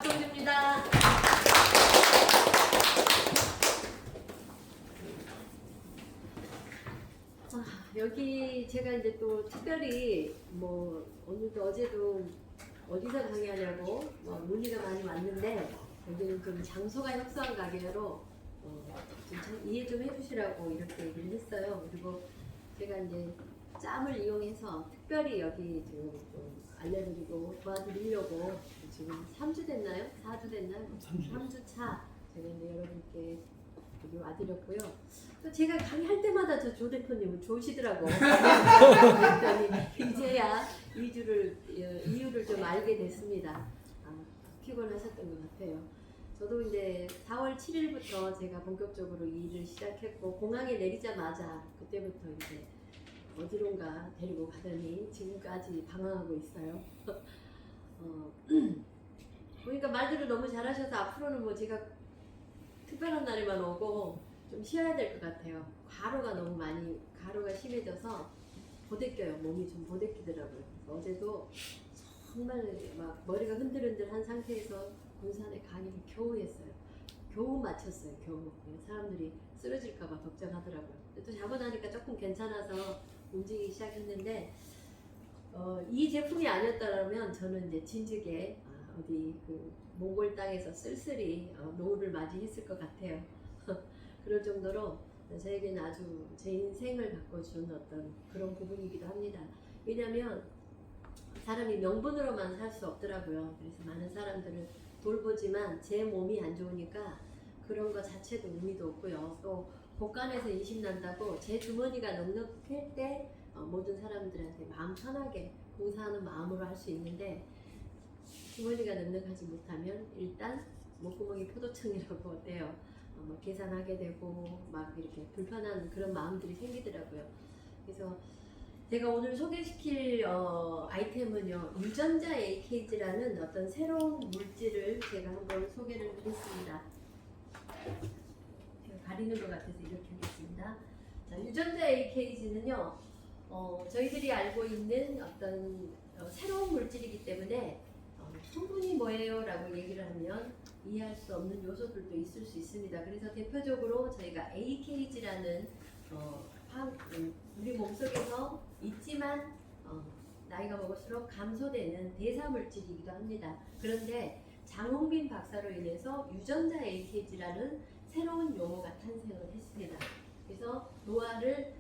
정입니다. 여기 제가 이제 또 특별히 뭐 오늘도 어제도 어디서 강의하냐고 문의가 많이 왔는데 여기는 좀 장소가 협소한 가게로 좀 이해 좀 해주시라고 이렇게 얘기를 했어요. 그리고 제가 이제 짬을 이용해서 특별히 여기 좀 알려드리고 도와드리려고 지금 3주 됐나요? 4주 됐나요? 3주 차 제가 이제 여러분께 여기 와드렸고요. 또 제가 강의할 때마다 저 조 대표님은 좋으시더라고. 그랬더니 이제야 이유를 좀 알게 됐습니다. 피곤하셨던 것 같아요. 저도 이제 4월 7일부터 제가 본격적으로 이 일을 시작했고 공항에 내리자마자 그때부터 이제 어디론가 데리고 가더니 지금까지 방황하고 있어요. 보니까 말들을 너무 잘하셔서 앞으로는 뭐 제가 특별한 날에만 오고 좀 쉬어야 될 것 같아요. 가루가 심해져서 보대껴요. 몸이 좀 보대끼더라고요. 어제도 정말 막 머리가 흔들흔들한 상태에서 군산에 강의를 겨우 했어요. 겨우 마쳤어요. 겨우. 사람들이 쓰러질까봐 걱정하더라고요. 또 자고 나니까 조금 괜찮아서 움직이기 시작했는데 이 제품이 아니었다면 저는 이제 진즉에 어디 그 몽골 땅에서 쓸쓸히 노후를 맞이했을 것 같아요. 그럴 정도로 저에게는 아주 제 인생을 바꿔준 어떤 그런 부분이기도 합니다. 왜냐하면 사람이 명분으로만 살 수 없더라고요. 그래서 많은 사람들을 돌보지만 제 몸이 안 좋으니까 그런 거 자체도 의미도 없고요. 또 복간에서 인심난다고 제 주머니가 넉넉할 때 모든 사람들한테 마음 편하게 봉사하는 마음으로 할 수 있는데 주머니가 넉넉하지 못하면 일단 목구멍이 포도청이라고 어때요? 막 계산하게 되고 막 이렇게 불편한 그런 마음들이 생기더라고요. 그래서 제가 오늘 소개시킬 아이템은요, 유전자 AKG라는 어떤 새로운 물질을 제가 한번 소개를 드렸습니다. 제가 가리는 것 같아서 이렇게 하겠습니다. 자, 유전자 AKG는요, 저희들이 알고 있는 어떤 새로운 물질이기 때문에 성분이 뭐예요? 라고 얘기를 하면 이해할 수 없는 요소들도 있을 수 있습니다. 그래서 대표적으로 저희가 AKG라는 우리 몸속에서 있지만 나이가 먹을수록 감소되는 대사물질이기도 합니다. 그런데 장홍빈 박사로 인해서 유전자 AKG라는 새로운 용어가 탄생을 했습니다. 그래서 노화를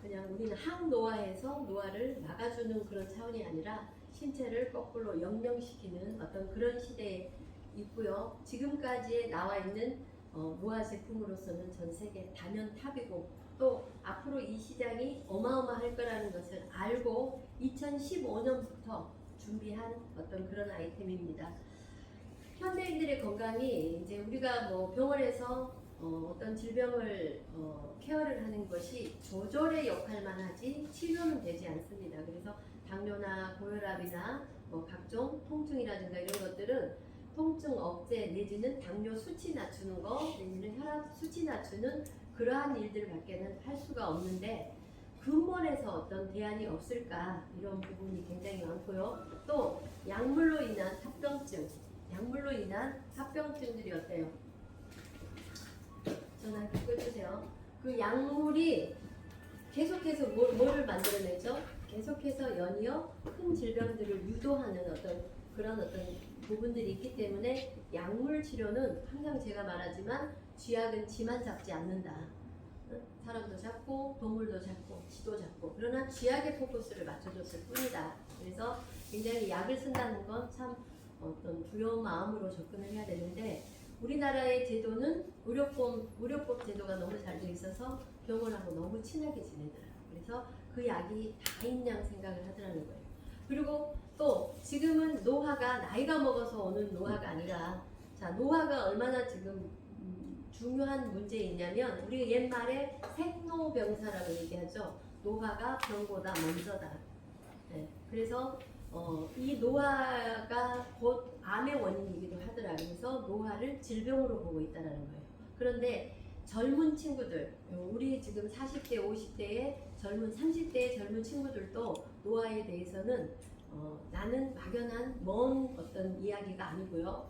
그냥 우리는 항노화해서 노화를 막아주는 그런 차원이 아니라 신체를 거꾸로 영명시키는 어떤 그런 시대에 있고요. 지금까지 나와 있는 노화 제품으로서는 전 세계 단연탑이고 또 앞으로 이 시장이 어마어마할 거라는 것을 알고 2015년부터 준비한 어떤 그런 아이템입니다. 현대인들의 건강이 이제 우리가 뭐 병원에서 어떤 질병을 케어를 하는 것이 조절의 역할만 하지 치료는 되지 않습니다. 그래서 당뇨나 고혈압이나 뭐 각종 통증이라든가 이런 것들은 통증 억제 내지는 당뇨 수치 낮추는 거 내지는 혈압 수치 낮추는 그러한 일들밖에는 할 수가 없는데 근본에서 어떤 대안이 없을까 이런 부분이 굉장히 많고요. 또 약물로 인한 합병증들이 어때요? 전화 끊어주세요. 그 약물이 계속해서 뭐를 만들어내죠? 계속해서 연이어 큰 질병들을 유도하는 그런 부분들이 있기 때문에 약물 치료는 항상 제가 말하지만 쥐약은 쥐만 잡지 않는다. 사람도 잡고 동물도 잡고 쥐도 잡고 그러나 쥐약의 포커스를 맞춰줬을 뿐이다. 그래서 굉장히 약을 쓴다는 건 참 어떤 두려운 마음으로 접근을 해야 되는데 우리나라의 제도는 의료법 제도가 너무 잘 돼 있어서 병원하고 너무 친하게 지내더라고요. 그래서 그 약이 다인 양 생각을 하더라는 거예요. 그리고 또 지금은 노화가 나이가 먹어서 오는 노화가 아니라 자 노화가 얼마나 지금 중요한 문제이냐면 우리 옛말에 생로병사라고 얘기하죠. 노화가 병보다 먼저다. 네, 그래서 이 노화가 곧 암의 원인이기도 하더라. 그래서 노화를 질병으로 보고 있다는 거예요. 그런데 젊은 친구들, 우리 지금 40대, 50대의 젊은 30대의 젊은 친구들도 노화에 대해서는 나는 막연한 먼 어떤 이야기가 아니고요.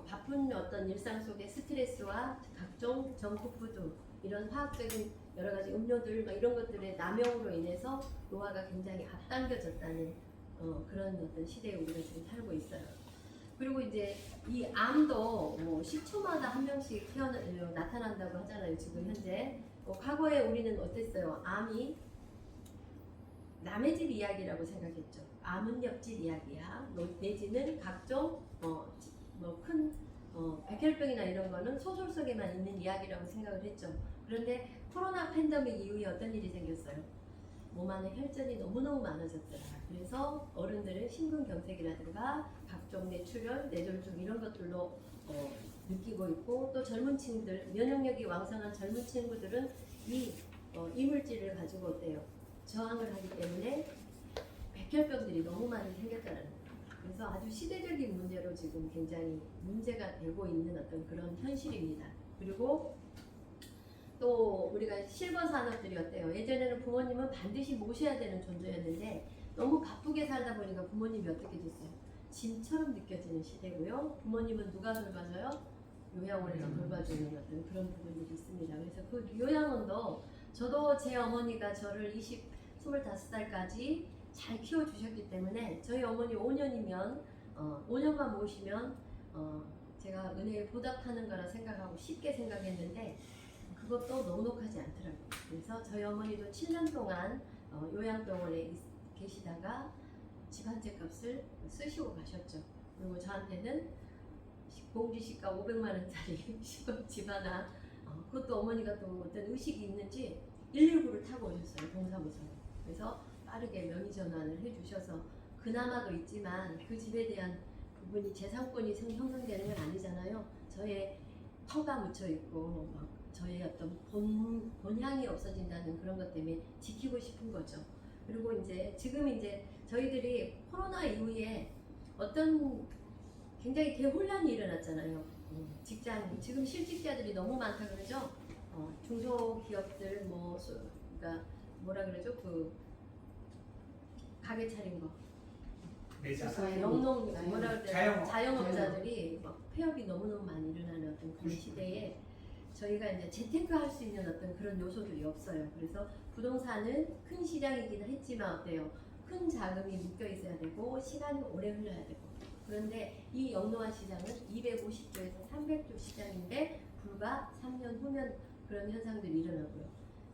바쁜 어떤 일상 속의 스트레스와 각종 정크푸드 이런 화학적인 여러 가지 음료들 이런 것들의 남용으로 인해서 노화가 굉장히 앞당겨졌다는 그런 어떤 시대에 우리가 지금 살고 있어요. 그리고 이제 이 암도 뭐 10초마다 한 명씩 나타난다고 하잖아요. 지금 현재. 과거에 우리는 어땠어요? 암이 남의 집 이야기라고 생각했죠. 암은 옆집 이야기야. 내지는 각종 큰 백혈병이나 이런 거는 소설 속에만 있는 이야기라고 생각을 했죠. 그런데 코로나 팬데믹 이후에 어떤 일이 생겼어요? 몸 안에 혈전이 너무너무 많아졌더라. 그래서 어른들은 심근경색이라든가 각종 뇌출혈, 뇌졸중 이런 것들로 느끼고 있고, 또 젊은 친구들, 면역력이 왕성한 젊은 친구들은 이 이물질을 가지고 어때요? 저항을 하기 때문에 백혈병들이 너무 많이 생겼다는 거예요. 그래서 아주 시대적인 문제로 지금 굉장히 문제가 되고 있는 어떤 그런 현실입니다. 그리고 또 우리가 실버 산업들이 어때요? 예전에는 부모님은 반드시 모셔야 되는 존재였는데 너무 바쁘게 살다 보니까 부모님이 어떻게 됐어요? 짐처럼 느껴지는 시대고요. 부모님은 누가 돌봐줘요? 요양원에서 돌봐주는 어떤 그런 부분들이 있습니다. 그래서 그 요양원도 저도 제 어머니가 저를 25살까지 잘 키워주셨기 때문에 저희 어머니 5년이면 5년만 모시면 제가 은혜에 보답하는 거라 생각하고 쉽게 생각했는데 그것도 넉넉하지 않더라고요. 그래서 저희 어머니도 7년 동안 요양병원에 계시다가 집 한 채 값을 쓰시고 가셨죠. 그리고 저한테는 공주시가 500만 원짜리 시골집 하나, 그것도 어머니가 또 어떤 의식이 있는지 119를 타고 오셨어요. 동사무소에. 그래서 빠르게 명의 전환을 해주셔서 그나마도 있지만 그 집에 대한 부분이 재산권이 형성되는 건 아니잖아요. 저의 터가 묻혀 있고 막 저의 어떤 본향이 없어진다는 그런 것 때문에 지키고 싶은 거죠. 그리고 지금 저희들이 코로나 이후에 어떤 굉장히 대혼란이 일어났잖아요. 직장 지금 실직자들이 너무 많다 그러죠. 중소기업들 그러니까 뭐라 그러죠? 그 가게 차린 거. 영농 뭐라 그래요? 자영업자들이 막 폐업이 너무너무 많이 일어나는 어떤 그런 시대에 저희가 이제 재테크 할 수 있는 어떤 그런 요소들이 없어요. 그래서 부동산은 큰 시장이기는 했지만 어때요? 큰 자금이 묶여 있어야 되고 시간이 오래 흘러야 되고 그런데 이 영농한 시장은 250조에서 300조 시장인데 불과 3년 후면 그런 현상들이 일어나고요.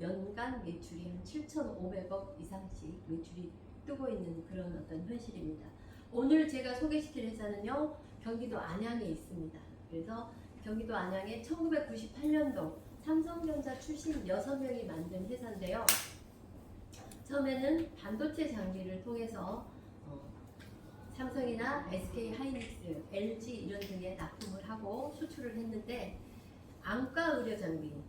연간 매출이 한 7,500억 이상씩 매출이 뜨고 있는 그런 어떤 현실입니다. 오늘 제가 소개시킬 회사는요. 경기도 안양에 있습니다. 그래서 경기도 안양에 1998년도 삼성전자 출신 6명이 만든 회사인데요. 처음에는 반도체 장비를 통해서 삼성이나 SK 하이닉스, LG 이런 등에 납품을 하고 수출을 했는데 안과 의료 장비,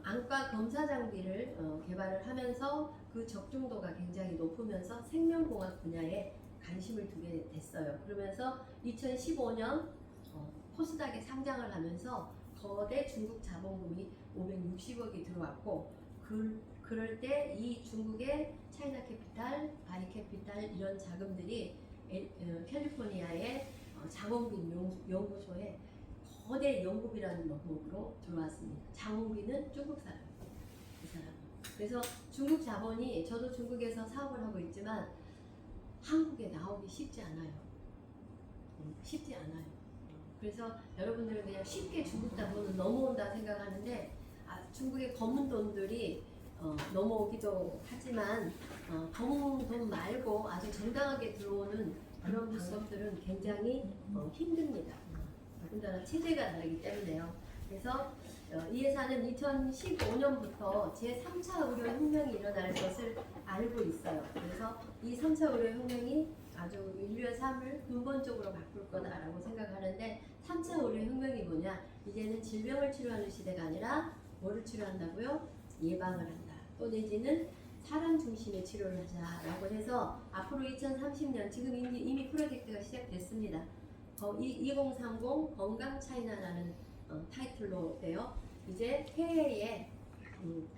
안과 검사 장비를 개발을 하면서 그 적중도가 굉장히 높으면서 생명공학 분야에 관심을 두게 됐어요. 그러면서 2015년 코스닥에 상장을 하면서 거대 중국 자본금이 560억이 들어왔고 그럴 때 이 중국의 차이나 캐피탈, 바이 캐피탈 이런 자금들이 캘리포니아의 장원빈 연구소에 거대 연구비라는 명목으로 들어왔습니다. 장원빈은 중국 사람, 그 사람. 그래서 중국 자본이 저도 중국에서 사업을 하고 있지만 한국에 나오기 쉽지 않아요. 쉽지 않아요. 그래서 여러분들은 그냥 쉽게 중국 자본은 넘어온다 생각하는데 중국의 검은 돈들이 넘어오기도 하지만 검은 돈 말고 아주 정당하게 들어오는 그런 방법들은 굉장히 힘듭니다. 더군다나 체제가 다르기 때문에요. 그래서 이 회사는 2015년부터 제3차 의료혁명이 일어날 것을 알고 있어요. 그래서 이 3차 의료혁명이 아주 인류의 삶을 근본적으로 바꿀 거다라고 생각하는데 3차 의료혁명이 뭐냐? 이제는 질병을 치료하는 시대가 아니라 뭐를 치료한다고요? 예방을 한다. 또 내지는 사람 중심의 치료를 하자라고 해서 앞으로 2030년 지금 이미 프로젝트가 시작됐습니다. 2030 건강 차이나라는 타이틀로 돼요. 이제 해외에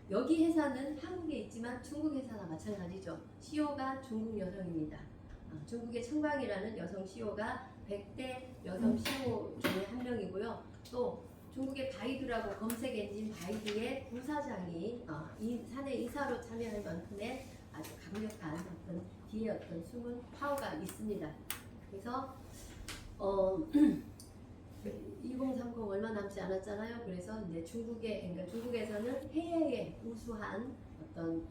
여기 회사는 한국에 있지만 중국 회사나 마찬가지죠. CEO가 중국 여성입니다. 중국의 청방이라는 여성 CEO가 100대 여성 CEO 중에 한 명이고요. 또 중국의 바이두라고 검색 엔진 바이두의 부사장이 이 사내 이사로 참여할 만큼의 아주 강력한 어떤 뒤에 어떤 숨은 파워가 있습니다. 그래서 2030 얼마 남지 않았잖아요. 그래서 이제 그러니까 중국에서는 해외의 우수한 어떤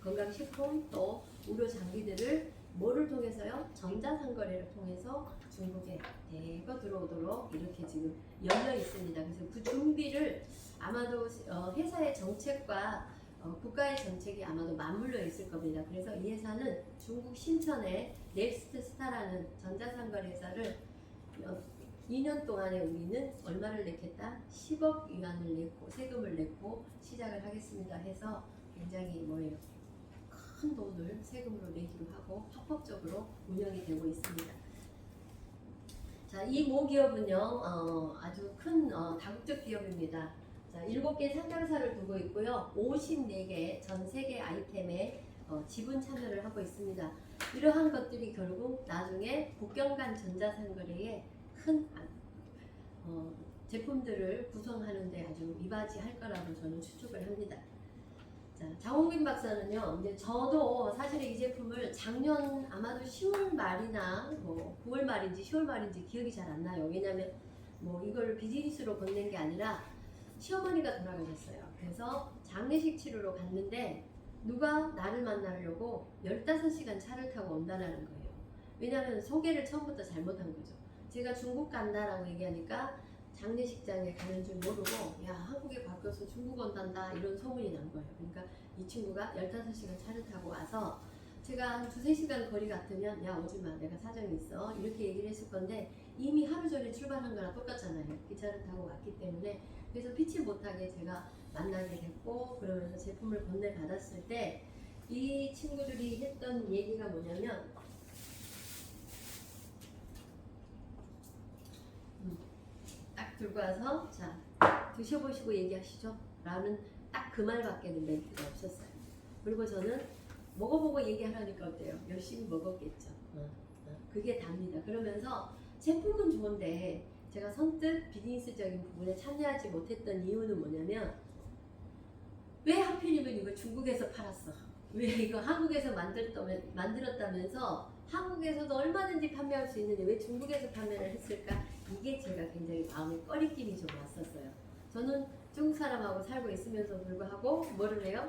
건강식품 또 의료 장비들을 뭐를 통해서요? 전자상거래를 통해서 중국에 대거 들어오도록 이렇게 지금 열려 있습니다. 그래서 그 준비를 아마도 회사의 정책과 국가의 정책이 아마도 맞물려 있을 겁니다. 그래서 이 회사는 중국 신천의 넥스트 스타라는 전자상거래 회사를 2년 동안에 우리는 얼마를 냈겠다? 10억 위안을 냈고 세금을 냈고 시작을 하겠습니다 해서 굉장히 뭐예요? 큰 돈을 세금으로 내기로 하고 합법적으로 운영이 되고 있습니다. 자, 이 모 기업은요 아주 큰 다국적 기업입니다. 자, 7개 상장사를 두고 있고요. 54개 전 세계 아이템에 지분 참여를 하고 있습니다. 이러한 것들이 결국 나중에 국경 간 전자상거래에 큰 제품들을 구성하는 데 아주 이바지할 거라고 저는 추측을 합니다. 자, 장홍빈 박사는요, 이제 저도 사실 이 제품을 작년 아마도 10월 말이나 뭐 9월 말인지 10월 말인지 기억이 잘 안 나요. 왜냐면 뭐 이걸 비즈니스로 건넨 게 아니라 시어머니가 돌아가셨어요. 그래서 장례식 치르러 갔는데 누가 나를 만나려고 15시간 차를 타고 온다는 거예요. 왜냐면 소개를 처음부터 잘못한 거죠. 제가 중국 간다라고 얘기하니까 장례식장에 가는 줄 모르고 야 한국에 바뀌어서 중국 온단다 이런 소문이 난 거예요. 그러니까 이 친구가 15시간 차를 타고 와서 제가 한 2-3시간 거리 같으면 야 오지마 내가 사정이 있어 이렇게 얘기를 했을 건데 이미 하루 전에 출발한 거랑 똑같잖아요. 기차를 타고 왔기 때문에 그래서 피치 못하게 제가 만나게 됐고 그러면서 제품을 건네받았을 때 이 친구들이 했던 얘기가 뭐냐면 딱 들고 와서 자 드셔보시고 얘기하시죠 라는 딱 그 말밖에는 멘트가 없었어요. 그리고 저는 먹어보고 얘기하라니까 어때요? 열심히 먹었겠죠. 그게 답니다. 그러면서 제품은 좋은데 제가 선뜻 비즈니스적인 부분에 참여하지 못했던 이유는 뭐냐면 왜 하필이면 이거 중국에서 팔았어? 왜 이거 한국에서 만들었다면서 한국에서도 얼마든지 판매할 수 있는데 왜 중국에서 판매를 했을까? 이게 제가 굉장히 마음에 꺼리낌이 좀 왔었어요. 저는 중국 사람하고 살고 있으면서 불구하고 뭐를 해요?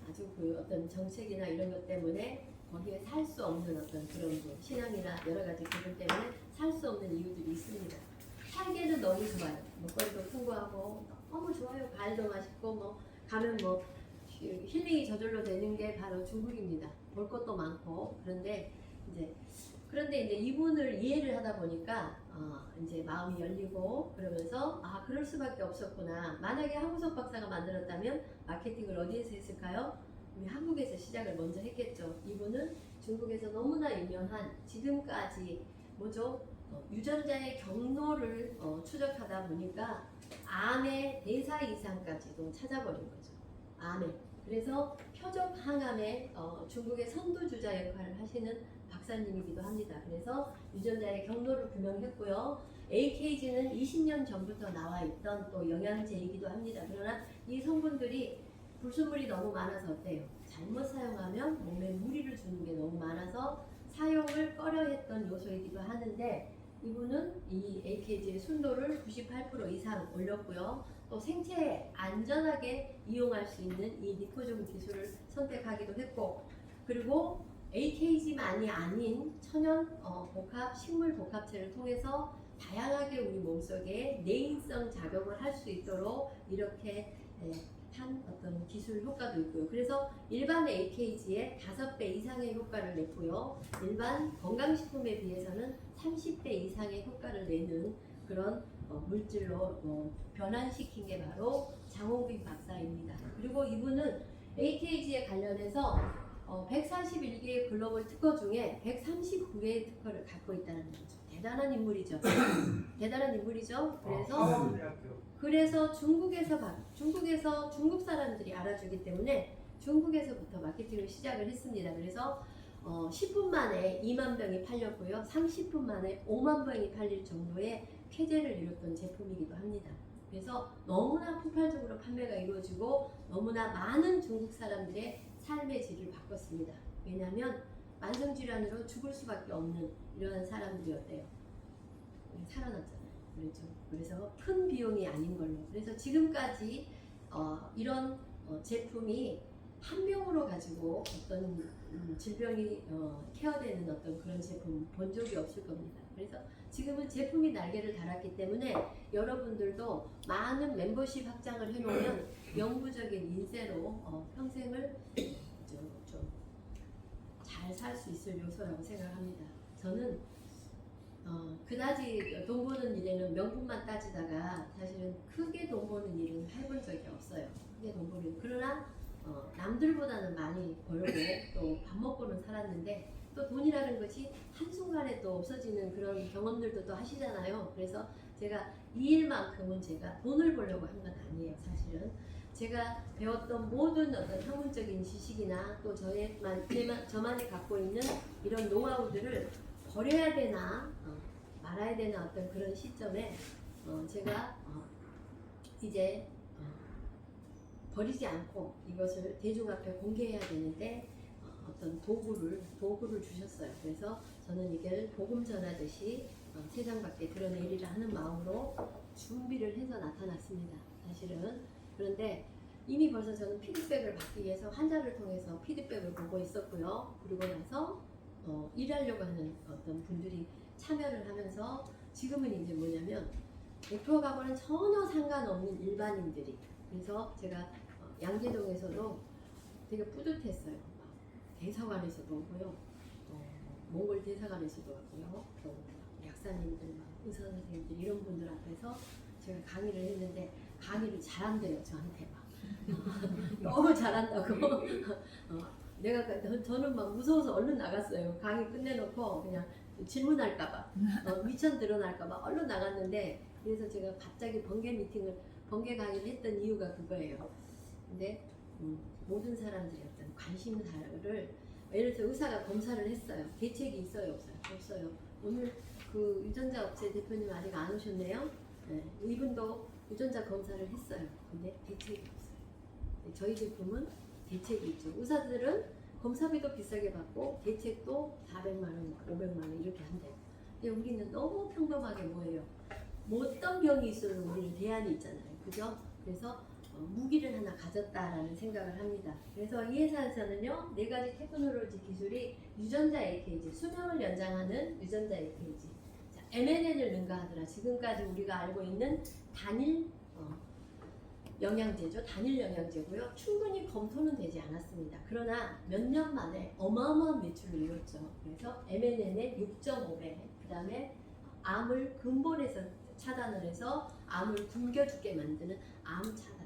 아주 그 어떤 정책이나 이런 것 때문에 거기에 살 수 없는 어떤 그런 뭐 신앙이나 여러 가지 부분 때문에 살 수 없는 이유들이 있습니다. 살기에는 너무 좋아요. 먹거리도 풍부하고 너무 좋아요. 과일도 맛있고 뭐 가면 뭐 힐링이 저절로 되는 게 바로 중국입니다. 볼 것도 많고 그런데 이제 이분을 이해를 하다 보니까 이제 마음이 열리고 그러면서 아 그럴 수밖에 없었구나. 만약에 한구석 박사가 만들었다면 마케팅을 어디에서 했을까요? 우리 한국에서 시작을 먼저 했겠죠. 이분은 중국에서 너무나 유명한 지금까지 뭐죠? 유전자의 경로를 추적하다 보니까 암의 대사 이상까지도 찾아버린 거죠. 암에. 그래서 표적 항암의 중국의 선두주자 역할을 하시는 박사님이기도 합니다. 그래서 유전자의 경로를 규명했고요. AKG는 20년 전부터 나와 있던 또 영양제이기도 합니다. 그러나 이 성분들이 불순물이 너무 많아서 어때요? 잘못 사용하면 몸에 무리를 주는 게 너무 많아서 사용을 꺼려했던 요소이기도 하는데 이분은 이 AKG의 순도를 98% 이상 올렸고요. 또 생체에 안전하게 이용할 수 있는 이 니코종 기술을 선택하기도 했고 그리고 AKG만이 아닌 천연 복합 식물 복합체를 통해서 다양하게 우리 몸속에 내인성 작용을 할 수 있도록 이렇게 한 어떤 기술 효과도 있고요. 그래서 일반 AKG의 5배 이상의 효과를 냈고요. 일반 건강식품에 비해서는 30배 이상의 효과를 내는 그런 물질로 변환시킨 게 바로 장홍빈 박사입니다. 그리고 이분은 AKG에 관련해서 141개의 글로벌 특허 중에 139개의 특허를 갖고 있다는 거죠. 대단한 인물이죠. 대단한 인물이죠. 그래서 중국에서 중국 사람들이 알아주기 때문에 중국에서부터 마케팅을 시작을 했습니다. 그래서 10분 만에 2만 병이 팔렸고요. 30분 만에 5만 병이 팔릴 정도의 쾌재를 이뤘던 제품이기도 합니다. 그래서 너무나 폭발적으로 판매가 이루어지고 너무나 많은 중국 사람들의 삶의 질을 바꿨습니다. 왜냐하면 만성질환으로 죽을 수밖에 없는 이러한 사람들이었대요. 살아났잖아요. 그렇죠. 그래서 큰 비용이 아닌 걸로. 그래서 지금까지 이런 제품이 한 병으로 가지고 어떤 질병이 케어되는 어떤 그런 제품 본 적이 없을 겁니다. 그래서 지금은 제품이 날개를 달았기 때문에 여러분들도 많은 멤버십 확장을 해놓으면 영구적인 인세로 평생을 좀 잘 살 수 있을 요소라고 생각합니다. 저는 그다지 돈 버는 일에는 명분만 따지다가 사실은 크게 돈 버는 일은 해본 적이 없어요. 크게 돈 버는 그러나 남들보다는 많이 벌고 또 밥 먹고는 살았는데 또 돈이라는 것이 한순간에 또 없어지는 그런 경험들도 또 하시잖아요. 그래서 제가 이 일만큼은 제가 돈을 벌려고 한 건 아니에요. 사실은 제가 배웠던 모든 어떤 학문적인 지식이나 또 저만이 갖고 있는 이런 노하우들을 버려야 되나 말아야 되나 어떤 그런 시점에 제가 이제 버리지 않고 이것을 대중 앞에 공개해야 되는데 어떤 도구를 주셨어요. 그래서 저는 이걸 복음 전하듯이 세상 밖에 드러내리라 하는 마음으로 준비를 해서 나타났습니다. 사실은 그런데 이미 벌써 저는 피드백을 받기 위해서 환자를 통해서 피드백을 보고 있었고요. 그리고 나서 일하려고 하는 어떤 분들이 참여를 하면서 지금은 이제 뭐냐면 백프로하고는 전혀 상관없는 일반인들이 그래서 제가 양재동에서도 되게 뿌듯했어요. 대사관에서도 오고요, 몽골 대사관에서도 왔고요, 또 약사님들, 의사 선생님들 이런 분들 앞에서 제가 강의를 했는데 강의를 잘한대요. 저한테 막 너무 잘한다고. 저는 막 무서워서 얼른 나갔어요. 강의 끝내놓고 그냥 질문할까봐, 미천 드러날까봐 얼른 나갔는데 그래서 제가 갑자기 번개 강의를 했던 이유가 그거예요. 근데 모든 사람들이 어떤 관심사를 예를 들어 의사가 검사를 했어요. 대책이 있어요, 없어요? 없어요. 오늘 그 유전자 업체 대표님 아직 안 오셨네요. 네, 이분도 유전자 검사를 했어요. 근데 대책이 없어요. 저희 제품은 대책이 있죠. 의사들은 검사비도 비싸게 받고 대책도 400만 원, 500만 원 이렇게 한대요. 근데 우리는 너무 평범하게 뭐예요? 뭐 어떤 병이 있어도 우리는 대안이 있잖아요. 그죠? 그래서 무기를 하나 가졌다라는 생각을 합니다. 그래서 이 회사에서는요, 4가지 테크놀로지 기술이 유전자 AKG, 수명을 연장하는 유전자 AKG, MNN을 능가하더라. 지금까지 우리가 알고 있는 단일 영양제죠. 단일 영양제고요. 충분히 검토는 되지 않았습니다. 그러나 몇 년 만에 어마어마한 매출을 이뤘죠. 그래서 MNN의 6.5배, 그 다음에 암을 근본에서 차단을 해서 암을 굶겨 죽게 만드는 암 차단제.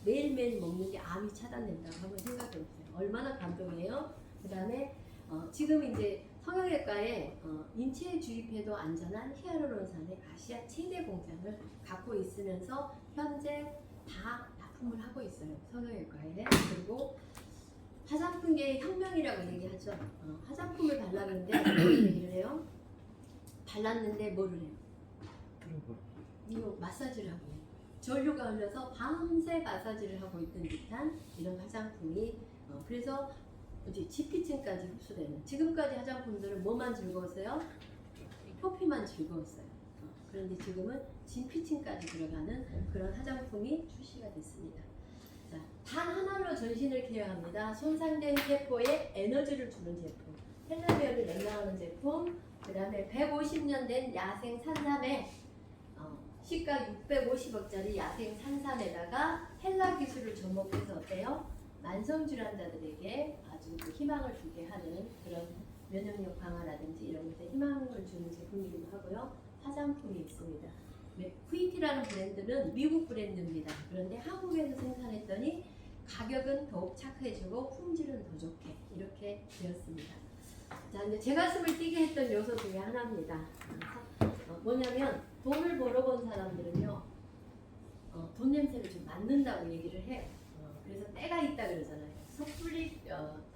매일매일 먹는 게 암이 차단된다고 한번 생각해 보세요. 얼마나 감동이에요. 그 다음에 지금 이제 성형외과에 인체에 주입해도 안전한 히알루론산의 아시아 최대 공장을 갖고 있으면서 현재 다 납품을 하고 있어요. 성형외과에. 그리고 화장품계의 혁명이라고 얘기하죠. 화장품을 발랐는데 뭘 얘기를 해요? 발랐는데 뭐를 해요? 이거 마사지를 하고 있는 거예요. 전류가 흘러서 밤새 마사지를 하고 있던 듯한 이런 화장품이 그래서 이제 지피층까지 흡수되는 지금까지 화장품들은 뭐만 즐거웠어요? 표피만 즐거웠어요. 그런데 지금은 진피층까지 들어가는 그런 화장품이 출시가 됐습니다. 자, 단 하나로 전신을 케어합니다. 손상된 세포에 에너지를 주는 제품, 텔레미어를 연장하는 제품, 그 다음에 150년 된 야생 산삼에 시가 650억짜리 야생 산삼에다가 헬라 기술을 접목해서 어때요? 만성질환자들에게 아주 희망을 주게 하는 그런 면역력 강화라든지 이런 것에 희망을 주는 제품이기도 하고요. 화장품이 있습니다. 쿠이티라는 브랜드는 미국 브랜드입니다. 그런데 한국에서 생산했더니 가격은 더욱 착해지고 품질은 더 좋게 이렇게 되었습니다. 자, 이제 제 가슴을 뛰게 했던 요소 중에 하나입니다. 뭐냐면 돈을 벌어본 사람들은요, 돈 냄새를 좀 맡는다고 얘기를 해요. 그래서 때가 있다 그러잖아요. 섣불리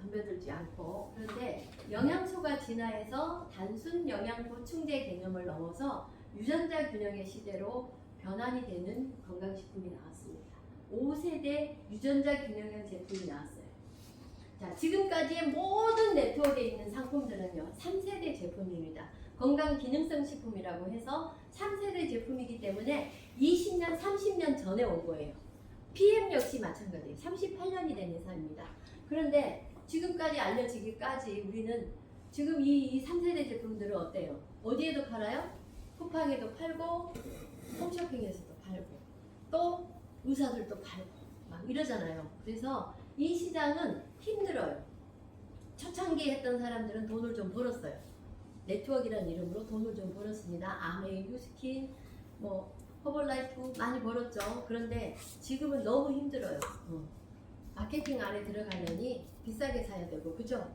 덤벼들지 않고, 그런데 영양소가 진화해서 단순 영양 보충제 개념을 넘어서 유전자 균형의 시대로 변환이 되는 건강식품이 나왔습니다. 5세대 유전자 균형형 제품이 나왔어요. 자, 지금까지의 모든 네트워크에 있는 상품들은요 3세대 제품입니다. 건강기능성 식품이라고 해서 3세대 제품이기 때문에 20년, 30년 전에 온 거예요. PM 역시 마찬가지예요. 38년이 된 회사입니다. 그런데 지금까지 알려지기까지 우리는 지금 이 3세대 제품들은 어때요? 어디에도 팔아요? 쿠팡에도 팔고 홈쇼핑에서도 팔고 또 의사들도 팔고 막 이러잖아요. 그래서 이 시장은 힘들어요. 초창기에 했던 사람들은 돈을 좀 벌었어요. 네트워크라는 이름으로 돈을 좀 벌었습니다. 아메이, 뉴스킨, 뭐 허벌라이프 많이 벌었죠. 그런데 지금은 너무 힘들어요. 마케팅 안에 들어가려니 비싸게 사야 되고, 그죠?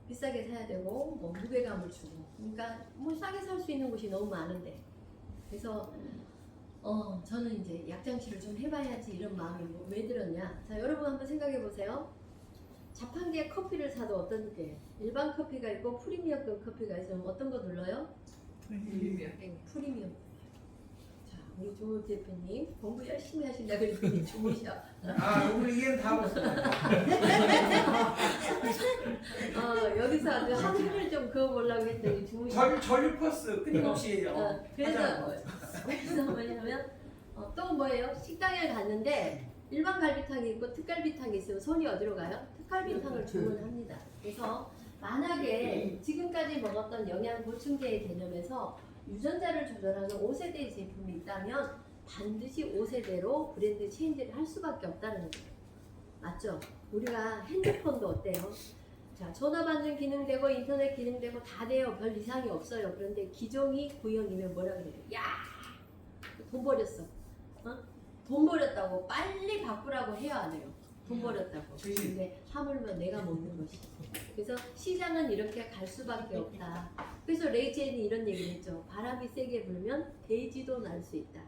비싸게 사야 되고, 뭐 무게감을 주고, 그러니까 뭐 싸게 살 수 있는 곳이 너무 많은데, 그래서 저는 이제 약장치를 좀 해봐야지 이런 마음이 왜 들었냐? 자, 여러분 한번 생각해 보세요. 자판기에 커피를 사도 어떤 게 일반 커피가 있고 프리미엄급 커피가 있으면 어떤 거 눌러요? 프리미엄. 자, 우리 조 대표님 공부 열심히 하신다 그랬더니 주무셔. 우리 얘는 다 봤어요. 여기서 아주 한숨을 좀 그어보려고 했더니 주무셔. 전류 퍼스 끊임없이 그래서 뭐냐면 또 뭐예요? 식당에 갔는데 일반 갈비탕이 있고 특갈비탕이 있으면 손이 어디로 가요? 특갈비탕을 주문합니다. 그래서 만약에 지금까지 먹었던 영양 보충제의 개념에서 유전자를 조절하는 5세대 제품이 있다면 반드시 5세대로 브랜드 체인지를 할 수밖에 없다는 거예요. 맞죠? 우리가 핸드폰도 어때요? 자, 전화 받는 기능 되고 인터넷 기능 되고 다 돼요. 별 이상이 없어요. 그런데 기종이 구형이면 뭐라 그래요? 야! 돈 버렸어. 돈 버렸다고 빨리 바꾸라고 해야 안 해요. 돈 버렸다고. 근데 하물며 내가 먹는 것이. 그래서 시장은 이렇게 갈 수밖에 없다. 그래서 레이첼이 이런 얘기를 했죠. 바람이 세게 불면 돼지도 날 수 있다.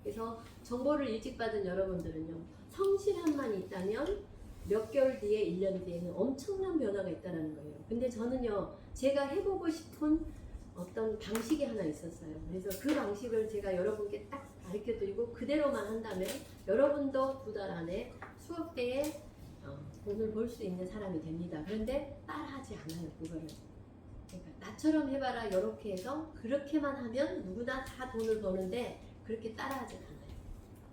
그래서 정보를 일찍 받은 여러분들은요. 성실함만 있다면 몇 개월 뒤에 1년 뒤에는 엄청난 변화가 있다는 거예요. 근데 저는요. 제가 해보고 싶은 어떤 방식이 하나 있었어요. 그래서 그 방식을 제가 여러분께 딱 가르쳐드리고 그대로만 한다면 여러분도 2달 안에 수억 대의 돈을 벌 수 있는 사람이 됩니다. 그런데 따라하지 않아요. 그거를. 그러니까 나처럼 해봐라 이렇게 해서 그렇게만 하면 누구나 다 돈을 버는데 그렇게 따라하지 않아요.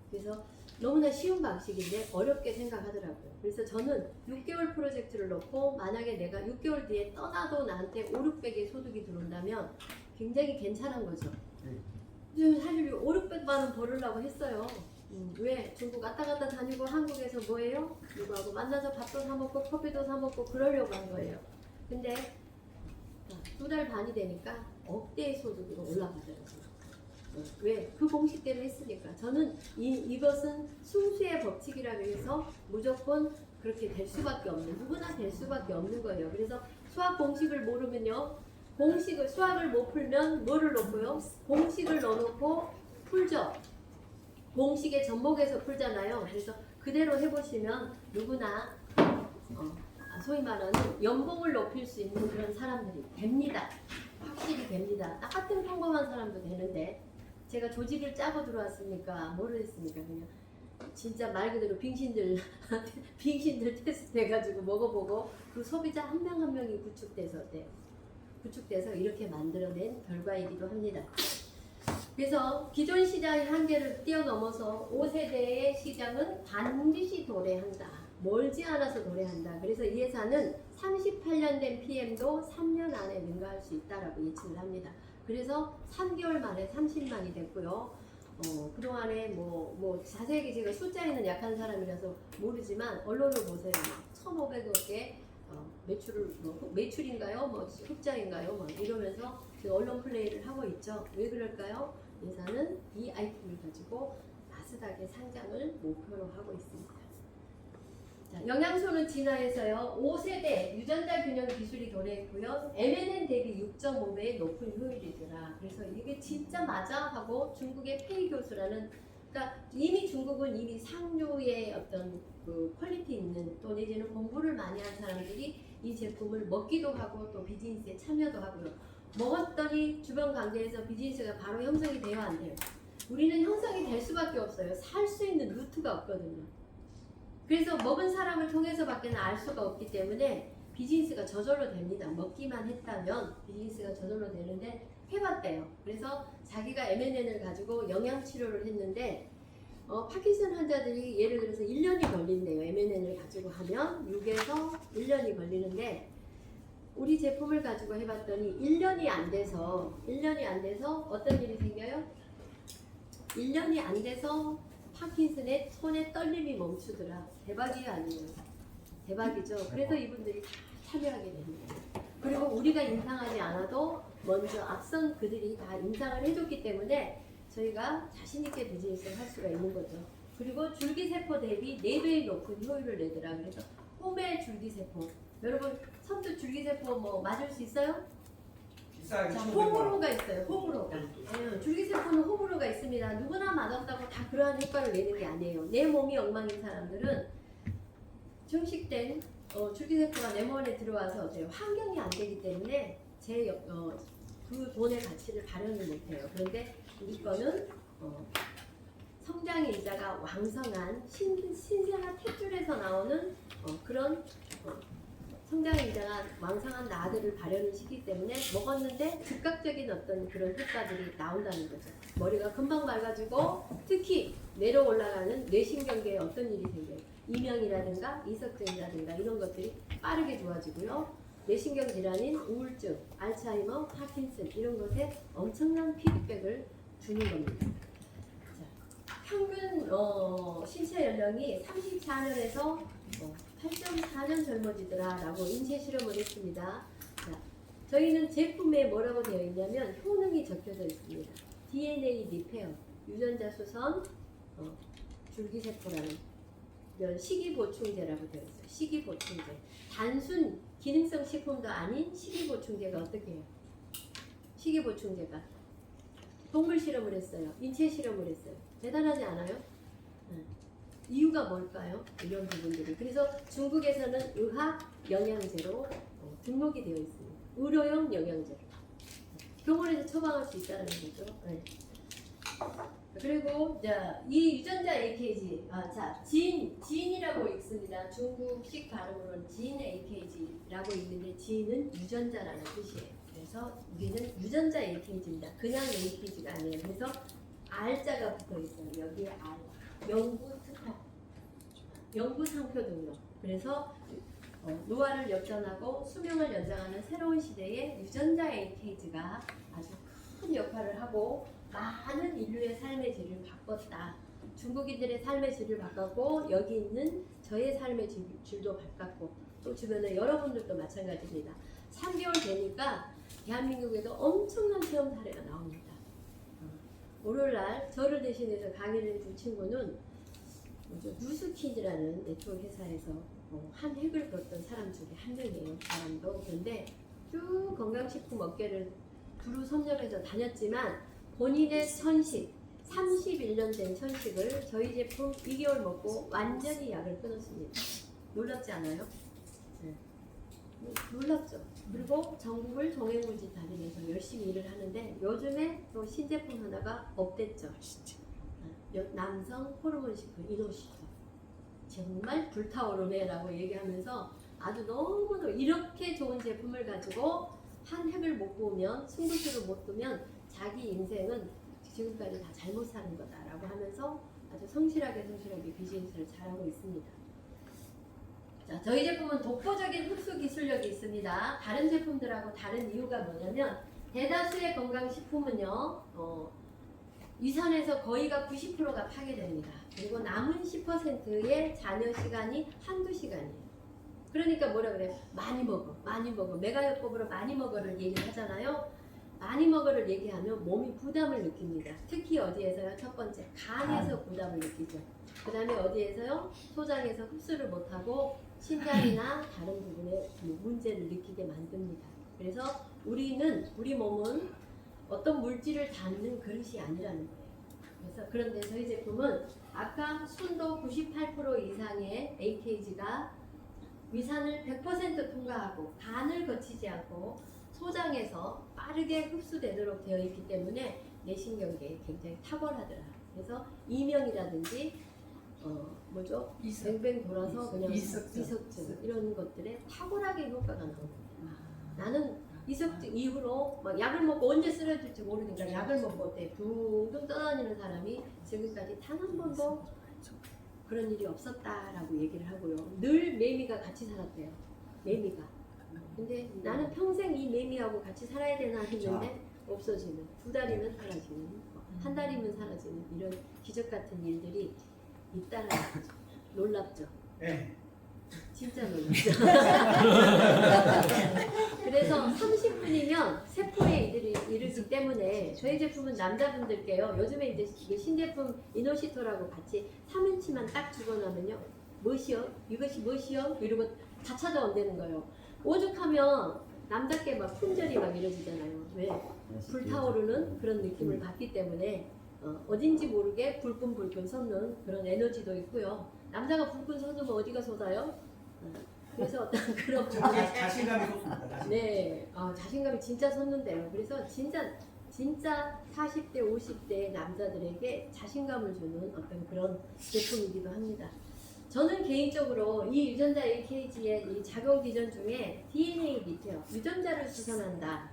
그래서 너무나 쉬운 방식인데 어렵게 생각하더라고요. 그래서 저는 6개월 프로젝트를 넣고 만약에 내가 6개월 뒤에 떠나도 나한테 5, 600의 소득이 들어온다면 굉장히 괜찮은 거죠. 사실 5, 600만 원 벌으려고 했어요. 왜? 중국 왔다 갔다 다니고 한국에서 뭐예요? 누구하고 만나서 밥도 사 먹고 커피도 사 먹고 그러려고 한 거예요. 근데 2달 반이 되니까 억대의 소득으로 올라가더라고요. 왜? 그 공식대로 했으니까. 저는 이것은 순수의 법칙이라고 해서 무조건 그렇게 될 수밖에 없는, 누구나 될 수밖에 없는 거예요. 그래서 수학 공식을 모르면요. 수학을 못 풀면 뭐를 넣고요? 공식을 넣어놓고 풀죠. 공식의 접목에서 풀잖아요. 그래서 그대로 해보시면 누구나 소위 말하는 연봉을 높일 수 있는 그런 사람들이 됩니다. 확실히 됩니다. 나 같은 평범한 사람도 되는데 제가 조직을 짜고 들어왔으니까 뭐를 했습니까? 그냥 진짜 말 그대로 빙신들 테스트 해가지고 먹어보고 그 소비자 한 명 한 명이 구축돼서 어때요? 구축돼서 이렇게 만들어낸 결과이기도 합니다. 그래서 기존 시장의 한계를 뛰어넘어서 5세대의 시장은 반드시 도래한다. 멀지 않아서 도래한다. 그래서 이 회사는 38년 된 PM도 3년 안에 능가할 수 있다라고 예측을 합니다. 그래서 3개월 만에 30만이 됐고요. 그동안에 뭐 자세히 제가 숫자에는 약한 사람이라서 모르지만 언론을 보세요. 1,500억의 매출인가요? 흑자인가요? 이러면서 지금 언론 플레이를 하고 있죠. 왜 그럴까요? 회사는 이 아이템을 가지고 나스닥에 상장을 목표로 하고 있습니다. 자, 영양소는 진화해서요. 5세대 유전자 균형 기술이 도래했고요. MNN 대비 6.5배의 높은 효율이더라. 그래서 이게 진짜 맞아 하고 중국의 페이 교수라는 그러니까 이미 중국은 이미 상류의 어떤 그 퀄리티 있는 또 내지는 공부를 많이 한 사람들이 이 제품을 먹기도 하고 또 비즈니스에 참여도 하고요. 먹었더니 주변 관계에서 비즈니스가 바로 형성이 돼요, 안 돼요? 우리는 형성이 될 수밖에 없어요. 살 수 있는 루트가 없거든요. 그래서 먹은 사람을 통해서밖에 알 수가 없기 때문에 비즈니스가 저절로 됩니다. 먹기만 했다면 비즈니스가 저절로 되는데 해봤대요. 그래서 자기가 MNN을 가지고 영양치료를 했는데 파킨슨 환자들이 예를 들어서 1년이 걸린대요. MNN을 가지고 하면 6에서 1년이 걸리는데 우리 제품을 가지고 해봤더니 1년이 안 돼서 어떤 일이 생겨요? 1년이 안 돼서 파킨슨의 손의 떨림이 멈추더라. 대박이에요, 아니에요? 대박이죠. 그래서 이분들이 다 참여하게 됩니다. 그리고 우리가 임상하지 않아도 먼저 앞선 그들이 다 임상을 해줬기 때문에 저희가 자신있게 비즈니스를 할 수가 있는 거죠. 그리고 줄기세포 대비 4배의 높은 효율을 내더라. 그래서 홈의 줄기세포. 여러분, 선두 줄기세포 뭐 맞을 수 있어요? 비싸게 자, 1,500만 원. 호불호가 있어요. 호불호가. 줄기세포는 호불호가 있습니다. 누구나 맞았다고 다 그러한 효과를 내는 게 아니에요. 내 몸이 엉망인 사람들은 증식된 줄기세포가 내 몸에 들어와서 어때요? 환경이 안 되기 때문에 그 돈의 가치를 발현을 못해요. 그런데 우리 거는 성장의 일자가 왕성한 신생아 탯줄에서 나오는 그런 성장의 일자가 왕성한 나들을 발현을 시키기 때문에 먹었는데 즉각적인 어떤 그런 효과들이 나온다는 거죠. 머리가 금방 맑아지고 특히 내려 올라가는 뇌신경계에 어떤 일이 생겨요. 이명이라든가 이석증이라든가 이런 것들이 빠르게 좋아지고요. 뇌신경 질환인 우울증, 알츠하이머, 파킨슨 이런 것에 엄청난 피드백을 주는 겁니다. 자, 평균 신체 연령이 34년에서 8.4년 젊어지더라라고 인체 실험을 했습니다. 자, 저희는 제품에 뭐라고 되어 있냐면 효능이 적혀져 있습니다. DNA 리페어, 유전자 수선, 줄기세포라는 이런 식이보충제라고 되어 있어요. 식이보충제. 단순 기능성 식품도 아닌 식이보충제가 어떻게 해요? 식이보충제가 동물 실험을 했어요. 인체 실험을 했어요. 대단하지 않아요? 이유가 뭘까요? 이런 부분들이. 그래서 중국에서는 의학 영양제로 등록이 되어 있습니다. 의료용 영양제로. 병원에서 처방할 수 있다는 거죠. 네. 그리고 이 유전자 AKG, 진이라고 읽습니다. 중국식 발음으로는 진 AKG라고 읽는데 진은 유전자라는 뜻이에요. 그래서 우리는 유전자 AKG입니다. 그냥 AKG가 아니에요. 그래서 R자가 붙어 있어요. 여기에 R. 연구 특허, 연구 상표 등록. 그래서 노화를 역전하고 수명을 연장하는 새로운 시대에 유전자 AKG가 아주 큰 역할을 하고 많은 인류의 삶의 질을 바꿨다. 중국인들의 삶의 질을 바꿨고 여기 있는 저의 삶의 질도 바꿨고 또 주변에 여러분들도 마찬가지입니다. 3개월 되니까 대한민국에도 엄청난 체험 사례가 나옵니다. 월요일날 저를 대신해서 강의를 해준 친구는 뉴스키즈라는 네트워크 회사에서 한 획을 그었던 사람 중에 한 명이에요. 사람도. 그런데 쭉 건강식품 업계를 두루 섭렵해서 다녔지만 본인의 천식, 31년 된 천식을 저희 제품 2개월 먹고 완전히 약을 끊었습니다. 놀랍지 않아요? 네. 놀랍죠. 그리고 전국을 종횡무진 다니면서 열심히 일을 하는데 요즘에 또 신제품 하나가 업됐죠. 남성 호르몬 식품 이노시터. 정말 불타오르네라고 얘기하면서 아주 너무도 이렇게 좋은 제품을 가지고 한 획을 못 보면 승부수를 못 두면 자기 인생은 지금까지 다 잘못 사는 거다라고 하면서 아주 성실하게 비즈니스를 잘하고 있습니다. 자, 저희 제품은 독보적인 흡수 기술력이 있습니다. 다른 제품들하고 다른 이유가 뭐냐면 대다수의 건강식품은요 위산에서 거의가 90%가 파괴됩니다. 그리고 남은 10%의 잔여 시간이 한두 시간이에요. 그러니까 뭐라 그래요? 많이 먹어, 많이 먹어. 메가요법으로 많이 먹어를 얘기하잖아요. 많이 먹어를 얘기하면 몸이 부담을 느낍니다. 특히 어디에서요? 첫 번째, 간에서 부담을 느끼죠. 그 다음에 어디에서요? 소장에서 흡수를 못하고 신장이나 다른 부분에 문제를 느끼게 만듭니다. 그래서 우리 몸은 어떤 물질을 담는 그릇이 아니라는 거예요. 그래서 그런데 저희 제품은 아까 순도 98% 이상의 AKG가 위산을 100% 통과하고 간을 거치지 않고 소장에서 빠르게 흡수되도록 되어 있기 때문에 내신경계에 굉장히 탁월하더라. 그래서 이명이라든지 뭐죠? 뱅뱅 돌아서 그냥 이석증 이런 것들에 탁월하게 효과가 나옵니다. 나는 이석증 이후로 막 약을 먹고 언제 쓰러질지 모르니까 약을 먹고 어때 둥둥 떠다니는 사람이 지금까지 단 한 번도 그런 일이 없었다라고 얘기를 하고요. 늘 매미가 같이 살았대요. 매미가. 근데 나는 평생 이 매미하고 같이 살아야 되나 했는데 없어지는, 2달이면 사라지는, 한 달이면 사라지는 이런 기적 같은 일들이 있다는 거죠. 놀랍죠? 네. 진짜 놀랍죠? 그래서 30분이면 세포에 이르기 때문에 저희 제품은 남자분들께요. 요즘에 이제 이게 신제품 이노시토라고 같이 3인치만 딱 집어넣으면요. 무엇이요? 이것이 무엇이요? 이러고 다 찾아온다는 거예요. 오죽하면 남자께 막 품절이 막 이러지잖아요. 왜? 불타오르는 그런 느낌을 받기 때문에 어딘지 모르게 불끈불끈 솟는 그런 에너지도 있고요. 남자가 불끈 솟으면 어디가 솟아요? 그래서 어떤 그런 자신감이 솟습니다. 네, 자신감이 진짜 솟는데요. 그래서 진짜 40대, 50대 남자들에게 자신감을 주는 어떤 그런 제품이기도 합니다. 저는 개인적으로 이 유전자 AKG의 이 작용 기전 중에 DNA 리페어, 유전자를 수선한다.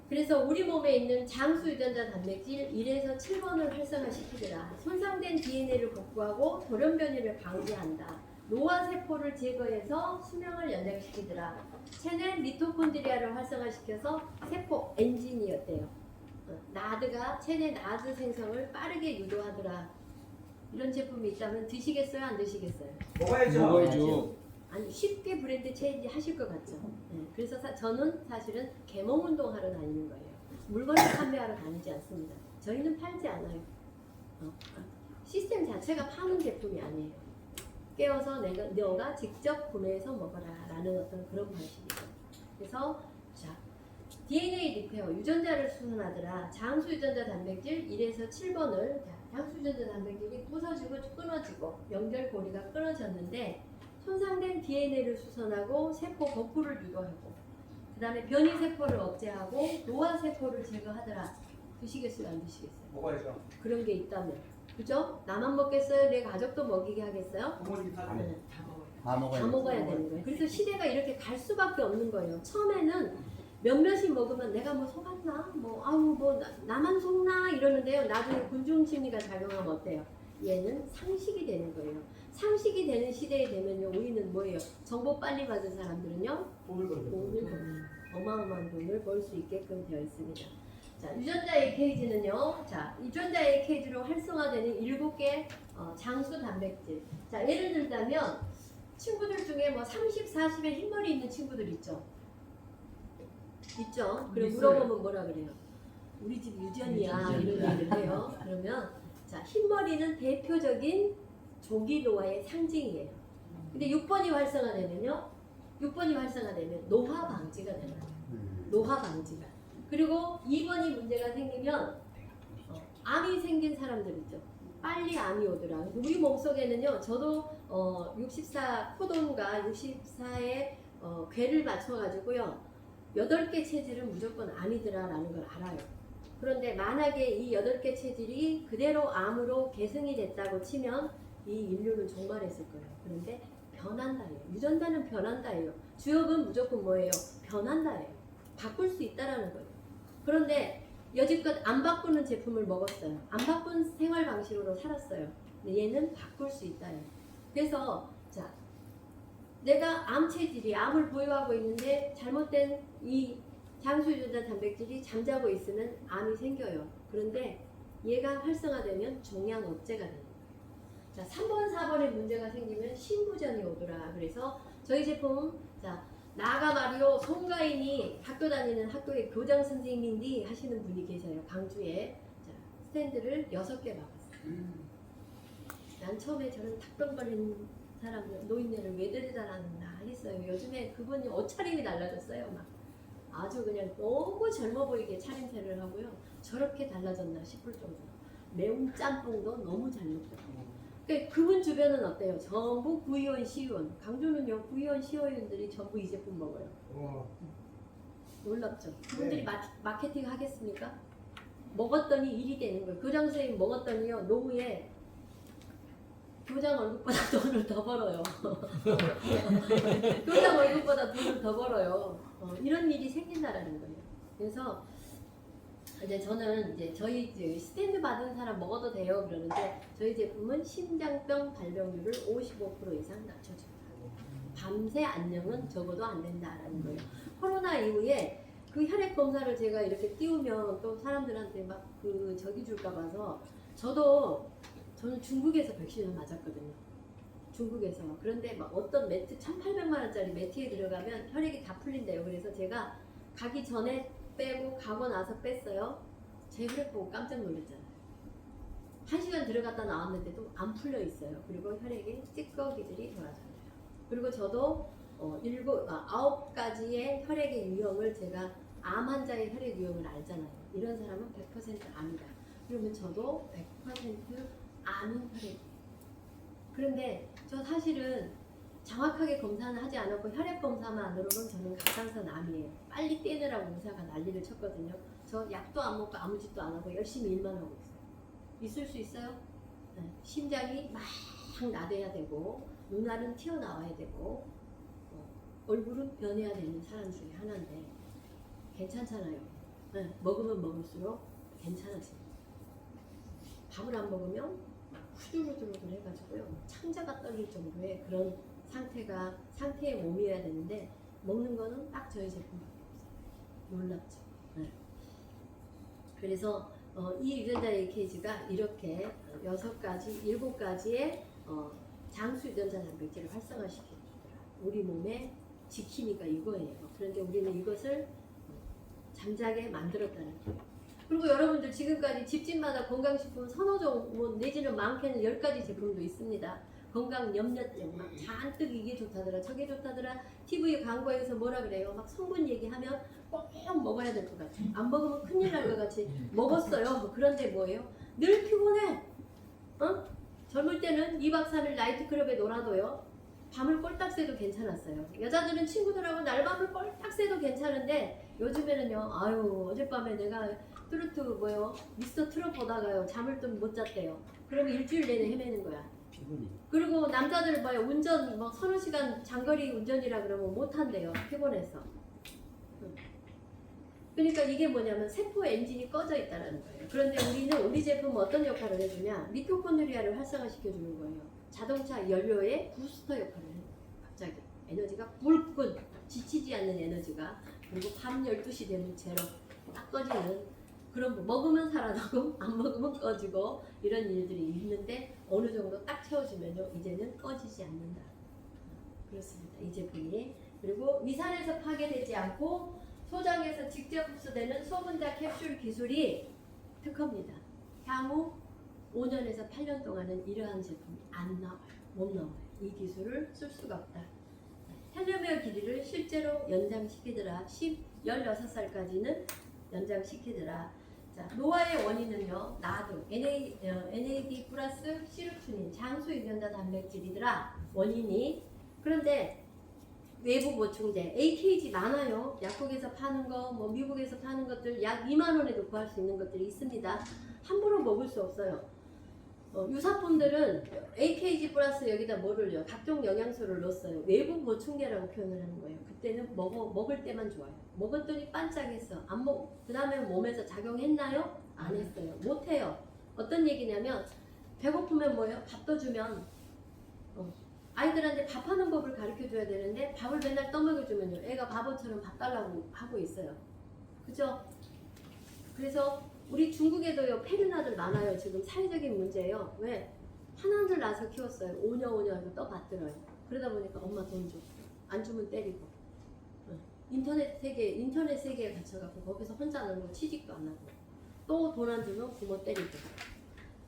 그래서 우리 몸에 있는 장수 유전자 단백질 1에서 7번을 활성화시키더라. 손상된 DNA를 복구하고 돌연 변이를 방지한다. 노화 세포를 제거해서 수명을 연장시키더라. 체내 미토콘드리아를 활성화시켜서 세포 엔진이었대요. 나드가 체내 나드 생성을 빠르게 유도하더라. 이런 제품이 있다면 드시겠어요? 안 드시겠어요? 먹어야죠. 아니 쉽게 브랜드 체인지 하실 것 같죠? 네, 그래서 저는 사실은 개몽 운동하러 다니는 거예요. 물건을 판매하러 다니지 않습니다. 저희는 팔지 않아요. 시스템 자체가 파는 제품이 아니에요. 깨워서 너가 직접 구매해서 먹어라 라는 어떤 그런 방식이죠. 그래서 자, DNA 리페어 유전자를 수선하더라. 장수 유전자 단백질 1에서 7번을 장수 유전자 단백질이 부서지고 끊어지고 연결고리가 끊어졌는데 손상된 DNA를 수선하고 세포 복구를 유도하고 그 다음에 변이 세포를 억제하고 노화 세포를 제거하더라. 드시겠어요? 안 드시겠어요? 먹어야죠. 그런 게 있다면 그죠? 나만 먹겠어요? 내 가족도 먹이게 하겠어요? 부모님 다 네. 다 먹어야 다 먹어야 되는 거예요. 그래서 시대가 이렇게 갈 수밖에 없는 거예요. 처음에는 몇몇이 먹으면 내가 뭐 속았나? 뭐 아우 뭐 나만 속나? 이러는데요. 나중에 군중 심리가 작용하면 어때요? 얘는 상식이 되는 거예요. 상식이 되는 시대에 되면요. 우리는 뭐예요? 정보 빨리 받은 사람들은요. 돈을 벌죠. 어마어마한 돈을 벌 수 있게끔 되어 있습니다. 자, 유전자 AKG는요. 자, 유전자 AKG로 활성화되는 7개 장수 단백질. 자, 예를 들자면 친구들 중에 뭐 30, 40에 흰머리 있는 친구들 있죠? 있죠? 그럼 있어요. 물어보면 뭐라 그래요? 우리 집 유전이야 이런 얘기를 해요. 그러면 자, 흰머리는 대표적인 조기 노화의 상징이에요. 근데 6번이 활성화되면요. 6번이 활성화되면 노화 방지가 되나요? 노화 방지가. 그리고 2번이 문제가 생기면 암이 생긴 사람들 있죠. 빨리 암이 오더라. 우리 몸속에는요. 저도 64 코돈과 64의 궤를 맞춰가지고요. 8개 체질은 무조건 암이더라라는 걸 알아요. 그런데 만약에 이 8개 체질이 그대로 암으로 계승이 됐다고 치면 이 인류는 종말했을 거예요. 그런데 변한다예요. 유전자는 변한다예요. 주역은 무조건 뭐예요? 변한다예요. 바꿀 수 있다라는 거예요. 그런데 여지껏 안 바꾸는 제품을 먹었어요. 안 바꾼 생활 방식으로 살았어요. 근데 얘는 바꿀 수 있다예요. 그래서 자, 내가 암 체질이 암을 보유하고 있는데 잘못된 이 장수 유전자 단백질이 잠자고 있으면 암이 생겨요. 그런데 얘가 활성화되면 종양 억제가 됩니다. 자, 3번, 4번에 문제가 생기면 신부전이 오더라. 그래서 저희 제품 자, 나가 마리오 송가인이 학교 다니는 학교의 교장 선생님인데 하시는 분이 계세요. 광주에. 자, 스탠드를 6개 박았어요. 난 처음에 저런 탁병 걸린 사람들 노인네를 왜 데려다 놨나 했어요. 요즘에 그분이 옷차림이 달라졌어요. 막 아주 그냥 너무 젊어 보이게 차림새를 하고요. 저렇게 달라졌나 싶을 정도로. 매운 짬뽕도 너무 잘 먹죠. 그러니까 그분 주변은 어때요? 전부 구의원, 시의원. 강주는요, 구의원, 시의원들이 전부 이 제품 먹어요. 놀랍죠? 그분들이 마케팅 하겠습니까? 먹었더니 일이 되는 거예요. 교장 선생님 먹었더니요, 노후에 교장 월급보다 돈을 더 벌어요. 교장 월급보다 돈을 더 벌어요. 이런 일이 생긴다라는 거예요. 그래서 이제 저는 이제 저희 이제 스탠드 받은 사람 먹어도 돼요 그러는데 저희 제품은 심장병 발병률을 55% 이상 낮춰줍니다. 밤새 안녕은 적어도 안 된다라는 거예요. 코로나 이후에 그 혈액 검사를 제가 이렇게 띄우면 또 사람들한테 막 그 저기 줄까 봐서 저는 중국에서 백신을 맞았거든요. 중국에서. 그런데 막 어떤 매트 1,800만 원짜리 매트에 들어가면 혈액이 다 풀린대요. 그래서 제가 가기 전에 빼고 가고 나서 뺐어요. 제 혈액 보고 깜짝 놀랐잖아요. 1시간 들어갔다 나왔는데도 안 풀려 있어요. 그리고 혈액에 찌꺼기들이 돌아다녀요. 그리고 저도 9가지의 혈액의 유형을 제가 암 환자의 혈액 유형을 알잖아요. 이런 사람은 100% 암이다. 그러면 저도 100% 암인 혈액이에요. 그런데 저 사실은 정확하게 검사는 하지 않았고 혈액 검사만으로는 저는 갑상선 암이에요. 빨리 떼느라고 의사가 난리를 쳤거든요. 저 약도 안 먹고 아무 짓도 안 하고 열심히 일만 하고 있어요. 있을 수 있어요? 네. 심장이 막 나대야 되고 눈알은 튀어나와야 되고 얼굴은 변해야 되는 사람 중에 하나인데 괜찮잖아요. 네. 먹으면 먹을수록 괜찮아집니다. 밥을 안 먹으면 후들후들 해가지고요. 창자가 떨릴 정도의 그런 상태의 몸이어야 되는데 먹는 거는 딱 저희 제품밖에 없어요. 놀랍죠. 네. 그래서 이 유전자 AKG가 이렇게 6가지, 7가지의 장수 유전자 단백질을 활성화시켜줍니다. 우리 몸의 지킴이가 이거예요. 그런데 우리는 이것을 잠자게 만들었다는 거예요. 그리고 여러분들 지금까지 집집마다 건강식품 서너 종 내지는 많게는 10가지 제품도 있습니다. 건강 염려증 막 잔뜩 이게 좋다더라 저게 좋다더라 TV 광고에서 뭐라 그래요. 막 성분 얘기하면 꼭 먹어야 될 것 같아. 안 먹으면 큰일 날 것 같이 먹었어요. 그런데 뭐예요? 늘 피곤해. 젊을 때는 2박 3일 나이트클럽에 놀아도요. 밤을 꼴딱 새도 괜찮았어요. 여자들은 친구들하고 날밤을 꼴딱 새도 괜찮은데 요즘에는요. 아유 어젯밤에 내가 트로트 미스터 트롯 보다가요. 잠을 좀 못 잤대요. 그러면 일주일 내내 헤매는 거야. 피곤이. 그리고 남자들 운전 서너 시간 장거리 운전이라 그러면 못 한대요. 피곤해서. 그러니까 이게 뭐냐면 세포 엔진이 꺼져 있다는 거예요. 그런데 우리 제품은 어떤 역할을 해주냐? 미토콘드리아를 활성화시켜주는 거예요. 자동차 연료의 부스터 역할을 해요. 갑자기 에너지가 불끈 지치지 않는 에너지가 그리고 밤 12시 되면 제로 딱 꺼지는 그런 먹으면 살아나고 안 먹으면 꺼지고 이런 일들이 있는데 어느 정도 딱 채워주면요 이제는 꺼지지 않는다. 그렇습니다. 이 제품이. 그리고 위산에서 파괴되지 않고 소장에서 직접 흡수되는 소분자 캡슐 기술이 특허입니다. 향후 5년에서 8년 동안은 이러한 제품이 안 나와요. 못 나와요. 이 기술을 쓸 수가 없다. 텔레미어 길이를 실제로 연장시키더라. 16살까지는 연장시키더라. 자, 노화의 원인은요. 나도 NAD 플러스 시루트닌 장수 유전자 단백질이더라. 원인이. 그런데 외부 보충제 AKG 많아요. 약국에서 파는 거, 미국에서 파는 것들 약 2만 원에도 구할 수 있는 것들이 있습니다. 함부로 먹을 수 없어요. 유사품들은 AKG 플러스 여기다 뭐를요? 각종 영양소를 넣었어요. 외부 보충제라고 표현을 하는 거예요. 그때는 먹을 때만 좋아요. 먹었더니 반짝했어. 그 다음에 몸에서 작용했나요? 안 했어요. 못해요. 어떤 얘기냐면 배고프면 뭐예요? 밥도 주면 아이들한테 밥하는 법을 가르쳐줘야 되는데 밥을 맨날 떠먹여주면요. 애가 바보처럼 밥 달라고 하고 있어요. 그죠? 그래서 우리 중국에도요. 페르나들 많아요. 지금 사회적인 문제예요. 왜? 하나들 낳아서 키웠어요. 오녀 하고 떠받들어요. 그러다 보니까 엄마 돈 줘. 안 주면 때리고. 인터넷 세계에 갇혀갖고 거기서 혼자 놀고 취직도 안 하고 또 돈 안 주면 부모 때리고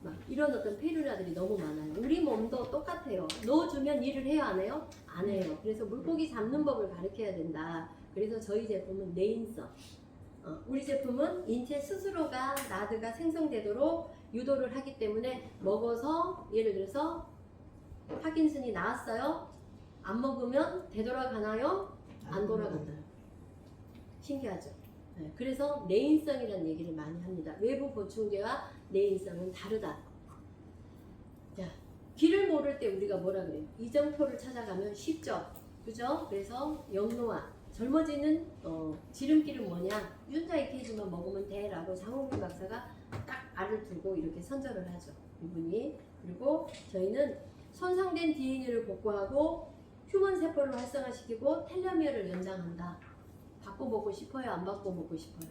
막 이런 어떤 페르나들이 너무 많아요. 우리 몸도 똑같아요. 넣어주면 일을 해요? 안 해요? 안 해요. 그래서 물고기 잡는 법을 가르쳐야 된다. 그래서 저희 제품은 내인성. 우리 제품은 인체 스스로가 나드가 생성되도록 유도를 하기 때문에 먹어서 예를 들어서 파킨슨이 나았어요. 안 먹으면 되돌아가나요? 안 돌아간다. 신기하죠? 네, 그래서 내인성이라는 얘기를 많이 합니다. 외부 보충제와 내인성은 다르다. 자, 길을 모를 때 우리가 뭐라 그래요? 이정표를 찾아가면 쉽죠? 그죠? 그래서 영노화, 젊어지는 지름길은 뭐냐? 윤자 EKG만 먹으면 돼 라고 장홍민 박사가 딱 알을 두고 이렇게 선전을 하죠. 이분이. 그리고 저희는 손상된 DNA를 복구하고 휴먼 세포를 활성화시키고 텔레미어를 연장한다. 바꿔 먹고 싶어요? 안 바꿔 먹고 싶어요?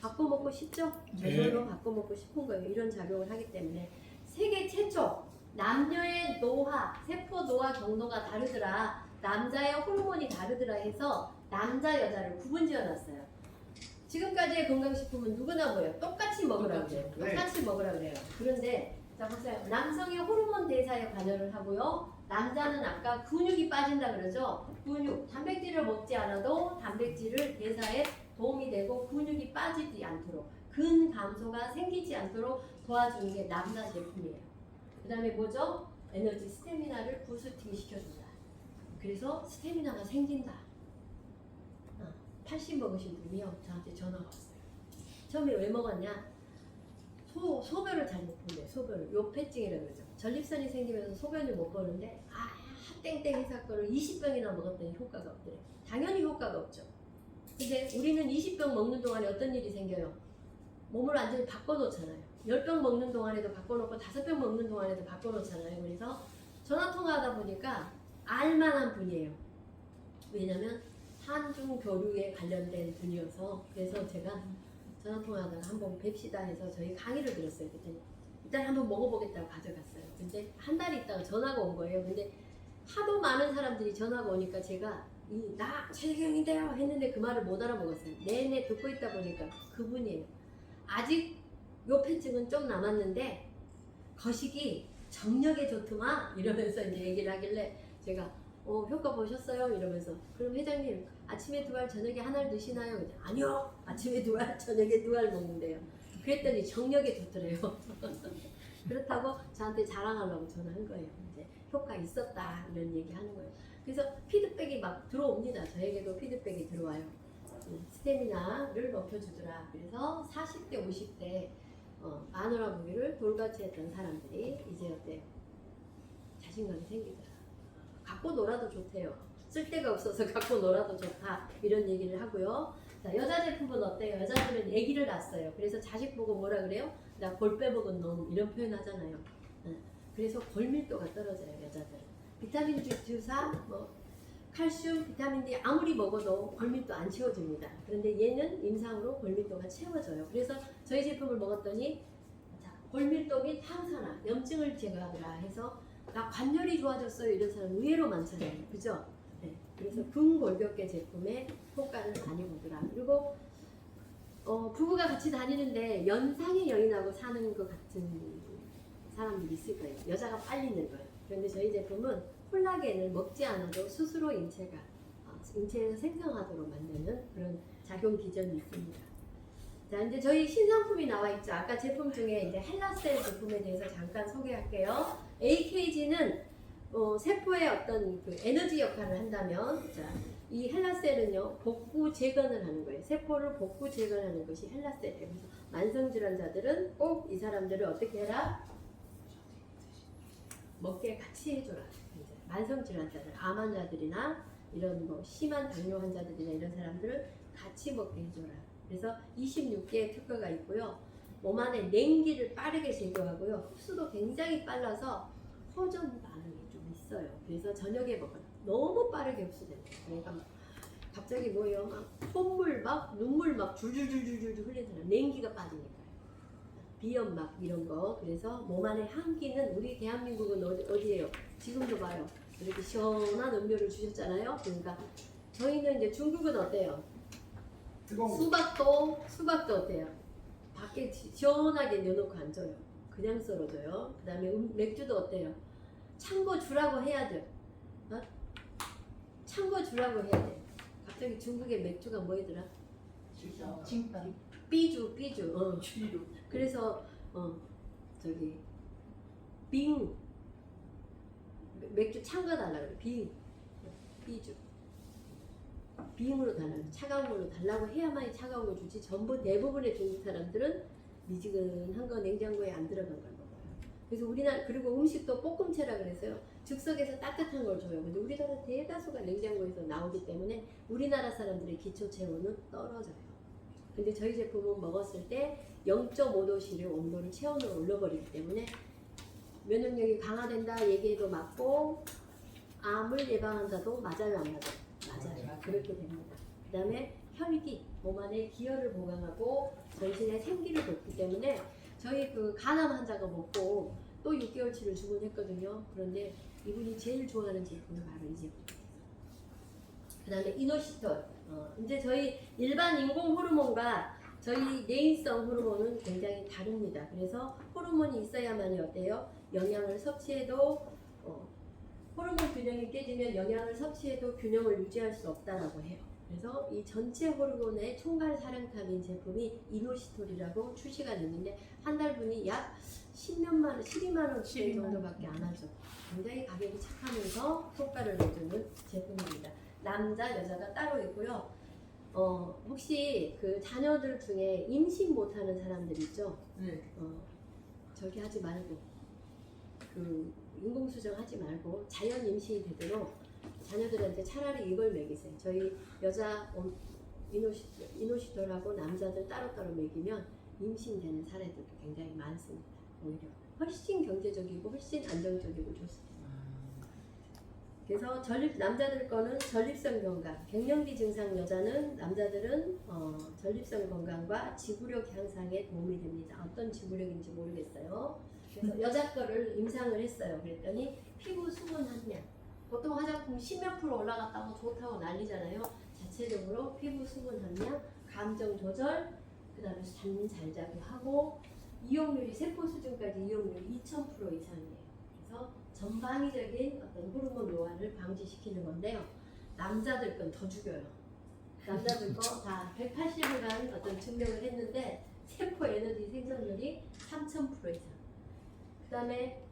바꿔 먹고 싶죠? 저절로 바꿔 먹고 싶은 거예요. 이런 작용을 하기 때문에 세계 최초 남녀의 노화, 세포 노화 경로가 다르더라. 남자의 호르몬이 다르더라 해서 남자 여자를 구분 지어놨어요. 지금까지의 건강식품은 누구나 뭐예요? 똑같이 먹으라 그래요. 네. 똑같이 먹으라 그래요. 그런데 자 보세요. 남성의 호르몬 대사에 관여를 하고요. 남자는 아까 근육이 빠진다 그러죠. 근육, 단백질을 먹지 않아도 단백질을 대사에 도움이 되고 근육이 빠지지 않도록 근 감소가 생기지 않도록 도와주는 게 남자 제품이에요. 그 다음에 뭐죠? 에너지 스태미나를 부스팅 시켜준다. 그래서 스태미나가 생긴다. 80 먹으신 분이요. 저한테 전화가 왔어요. 처음에 왜 먹었냐? 소변을 잘못 본대. 소변을. 요폐증이라고 그러죠. 전립선이 생기면서 소변을 못 보는데 땡땡 해서 거를 20병이나 먹었더니 효과가 없더래. 당연히 효과가 없죠. 근데 우리는 20병 먹는 동안에 어떤 일이 생겨요? 몸을 완전히 바꿔놓잖아요. 10병 먹는 동안에도 바꿔놓고 5병 먹는 동안에도 바꿔놓잖아요. 그래서 전화통화하다 보니까 알만한 분이에요. 왜냐면 한중 교류에 관련된 분이어서. 그래서 제가 전화통화하다가 한번 뵙시다 해서 저희 강의를 들었어요. 그랬더니 일단 한번 먹어보겠다고 가져갔어요. 근데 한 달 있다가 전화가 온 거예요. 근데 하도 많은 사람들이 전화가 오니까 제가 나 최경인데요 했는데 그 말을 못 알아먹었어요. 내내 듣고 있다 보니까 그분이에요. 아직 요폐증은 좀 남았는데 거시기 정력에 좋더만 이러면서 이제 얘기를 하길래 제가 효과 보셨어요? 이러면서 그럼 회장님 아침에 2알 저녁에 1알 드시나요? 그랬더니, 아니요 아침에 2알 저녁에 2알 먹는데요. 그랬더니 정력에 좋더래요. 그렇다고 저한테 자랑하려고 전화한 거예요. 이제 효과 있었다 이런 얘기 하는 거예요. 그래서 피드백이 막 들어옵니다. 저에게도 피드백이 들어와요. 스태미나를 높여주더라. 그래서 40대 50대 마누라 무기를 돌같이 했던 사람들이 이제 어때요? 자신감이 생기더라. 갖고 놀아도 좋대요. 쓸데가 없어서 갖고 놀아도 좋다 이런 얘기를 하고요. 자, 여자 제품은 어때요? 여자들은 아기를 낳았어요. 그래서 자식 보고 뭐라 그래요? 나 골 빼먹은 놈 이런 표현 하잖아요. 그래서 골밀도가 떨어져요. 여자들은 비타민 주사, 칼슘, 비타민 D 아무리 먹어도 골밀도 안 채워줍니다. 그런데 얘는 임상으로 골밀도가 채워져요. 그래서 저희 제품을 먹었더니 골밀도 및 항산화, 염증을 제거하더라 해서 나 관절이 좋아졌어요 이런 사람 의외로 많잖아요. 그죠? 네. 그래서 근골격계 제품의 효과를 많이 보더라. 그리고 부부가 같이 다니는데 연상의 여인하고 사는 것 같은 사람들이 있을 거예요. 여자가 빨리 늙어요. 그런데 저희 제품은 콜라겐을 먹지 않아도 스스로 인체에서 생성하도록 만드는 그런 작용 기전이 있습니다. 자, 이제 저희 신상품이 나와 있죠. 아까 제품 중에 이제 헬라셀 제품에 대해서 잠깐 소개할게요. AKG는 세포의 어떤 그 에너지 역할을 한다면, 자, 이 헬라셀은요 복구 재건을 하는 거예요. 세포를 복구 재건하는 것이 헬라셀이에요. 그래서 만성 질환자들은 꼭 이 사람들을 어떻게 해라? 먹게 같이 해줘라. 이제 만성 질환자들, 암 환자들이나 이런 심한 당뇨 환자들이나 이런 사람들을 같이 먹게 해줘라. 그래서 26개의 특허가 있고요. 몸 안에 냉기를 빠르게 제거하고요. 흡수도 굉장히 빨라서 허전 반응이 좀 있어요. 그래서 저녁에 먹어라. 너무 빠르게 흡수됩니다. 그러니까 갑자기 뭐예요? 막 콧물 막 눈물 막 줄줄줄줄줄 흘리잖아요. 냉기가 빠지니까요. 비염 막 이런 거. 그래서 몸 안에 한기는 우리 대한민국은 어디예요? 지금도 봐요. 이렇게 시원한 음료를 주셨잖아요. 그러니까 저희는 이제 중국은 어때요? 수박도 어때요? 밖에 시원하게 넣어놓고 안 줘요. 그냥 썰어줘요. 그 다음에 맥주도 어때요? 찬 거 주라고 해야 돼요. 찬 거 주라고 해야 돼. 갑자기 중국의 맥주가 뭐더라? 칭따. 삐주. 그래서 저기 빙 맥주 찬 거 달라 그래. 비주 빙으로 달라고 차가운 걸로 달라고 해야만이 차가운 걸 주지. 전부 대부분의 중국 사람들은 미지근한 거 냉장고에 안 들어간 걸 먹어요. 그래서 우리나라 그리고 음식도 볶음채라 그래서요. 즉석에서 따뜻한 걸 줘요. 근데 우리나라 대다수가 냉장고에서 나오기 때문에 우리나라 사람들의 기초 체온은 떨어져요. 근데 저희 제품은 먹었을 때 0.5도씨를 온도를 체온으로 올려버리기 때문에 면역력이 강화된다 얘기해도 맞고 암을 예방한다도 맞아요 안 맞아요? 맞아요. 그렇게 됩니다. 그 다음에 혈기, 몸 안에 기혈을 보강하고 전신에 생기를 돋기 때문에 저희 그 간암 환자가 먹고 또 6개월치를 주문했거든요. 그런데 이분이 제일 좋아하는 제품이 바로 이 제품입니다. 그 다음에 이노시톨. 이제 저희 일반 인공 호르몬과 저희 내인성 호르몬은 굉장히 다릅니다. 그래서 호르몬이 있어야만이 어때요? 영양을 섭취해도 호르몬 균형이 깨지면 영양을 섭취해도 균형을 유지할 수 없다라고 해요. 그래서 이 전체 호르몬의 총괄 사령탑인 제품이 이노시톨이라고 출시가 됐는데 한 달분이 약 10몇만 원, 12만 원 정도밖에 안 하죠. 굉장히 가격이 착하면서 효과를 내주는 제품입니다. 남자, 여자가 따로 있고요. 혹시 그 자녀들 중에 임신 못하는 사람들 있죠? 네. 저기 하지 말고 그 인공수정 하지 말고 자연 임신이 되도록 자녀들한테 차라리 이걸 먹이세요. 저희 여자 이노시톨하고 남자들 따로따로 먹이면 임신되는 사례들도 굉장히 많습니다. 오히려 훨씬 경제적이고 훨씬 안정적이고 좋습니다. 그래서 남자들 거는 전립선 건강, 갱년기 증상 여자는 남자들은 전립선 건강과 지구력 향상에 도움이 됩니다. 어떤 지구력인지 모르겠어요. 그래서 여자 거를 임상을 했어요. 그랬더니 피부 수분 함량, 보통 화장품 10몇 프로 올라갔다고 좋다고 난리잖아요. 자체적으로 피부 수분 함량, 감정 조절, 그 다음에 잠 잘 자게 하고 이용률이 세포 수준까지 이용률이 2000% 이상이에요. 그래서 전방위적인 어떤 호르몬 노화를 방지시키는 건데요. 남자들 건 더 죽여요. 남자들 거 다 180일간 어떤 증명을 했는데 세포 에너지 생성률이 3000% 이상. 그 다음에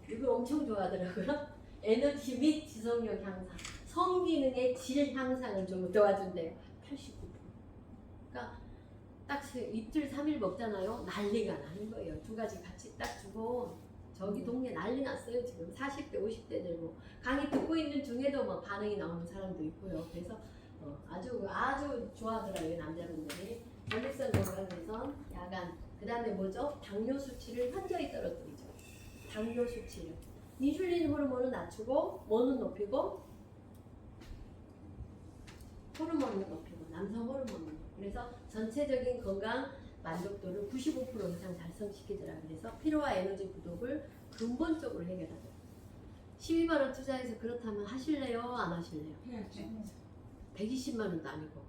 이걸 엄청 좋아하더라고요. 에너지 및 지속력 향상, 성기능의 질 향상을 좀 도와준대요. 89%. 그러니까 딱 이틀 3일 먹잖아요. 난리가 나는 거예요. 두 가지 같이 딱 주고 저기 동네 난리 났어요. 지금 40대 50대들 뭐 강의 듣고 있는 중에도 뭐 반응이 나오는 사람도 있고요. 그래서 아주 좋아하더라고요. 남자분들이. 전립선 건강 개선, 야간, 그 다음에 뭐죠? 당뇨 수치를 현저히 떨어뜨리죠. 당뇨 수치를. 인슐린 호르몬은 낮추고 뭐는 높이고 호르몬을 높이고 남성 호르몬을. 그래서 전체적인 건강 만족도를 95% 이상 달성시키더라. 그래서 피로와 에너지 부족을 근본적으로 해결하더라. 12만 원 투자해서 그렇다면 하실래요? 안 하실래요? 해야지. 120만 원도 아니고.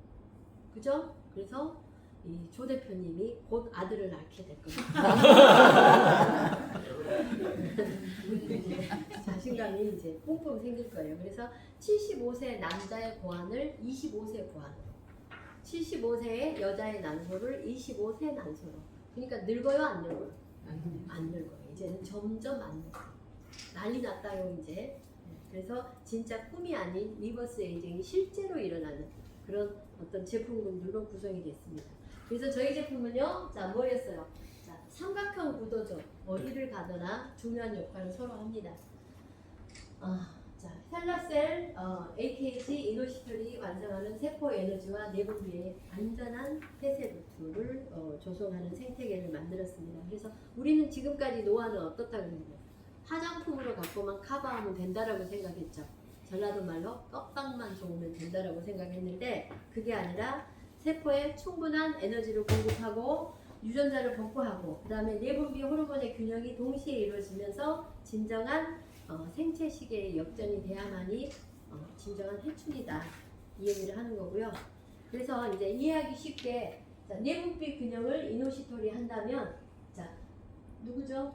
그죠? 그래서 이 조 대표님이 곧 아들을 낳게 될 겁니다. 자신감이 이제 뿜뿜 생길 거예요. 그래서 75세 남자의 고환을 25세 고환으로, 75세의 여자의 난소를 25세 난소로. 그러니까 늙어요, 안 늙어요? 안 늙어요. 이제는 점점 안 늙어요. 난리 났다요 이제. 그래서 진짜 꿈이 아닌 리버스 에이징이 실제로 일어나는 그런 어떤 제품군들로 구성이 됐습니다. 그래서 저희 제품은요, 자 뭐였어요? 자 삼각형 구도죠. 어디를 가거나 중요한 역할을 서로 합니다. 자 헬라셀 AKG 이노시톨이 완성하는 세포 에너지와 내분비의 안전한 폐쇄 루트를 조성하는 생태계를 만들었습니다. 그래서 우리는 지금까지 노화는 어떻다고 했나요? 화장품으로 갖고만 커버하면 된다라고 생각했죠. 전라도 말로 껍방만 좋으면 된다라고 생각했는데 그게 아니라 세포에 충분한 에너지를 공급하고 유전자를 복구하고 그 다음에 내분비 호르몬의 균형이 동시에 이루어지면서 진정한 생체 시계의 역전이 돼야만이 진정한 해충이다 이 얘기를 하는 거고요. 그래서 이제 이해하기 쉽게 자, 내분비 균형을 이노시톨이 한다면 자 누구죠?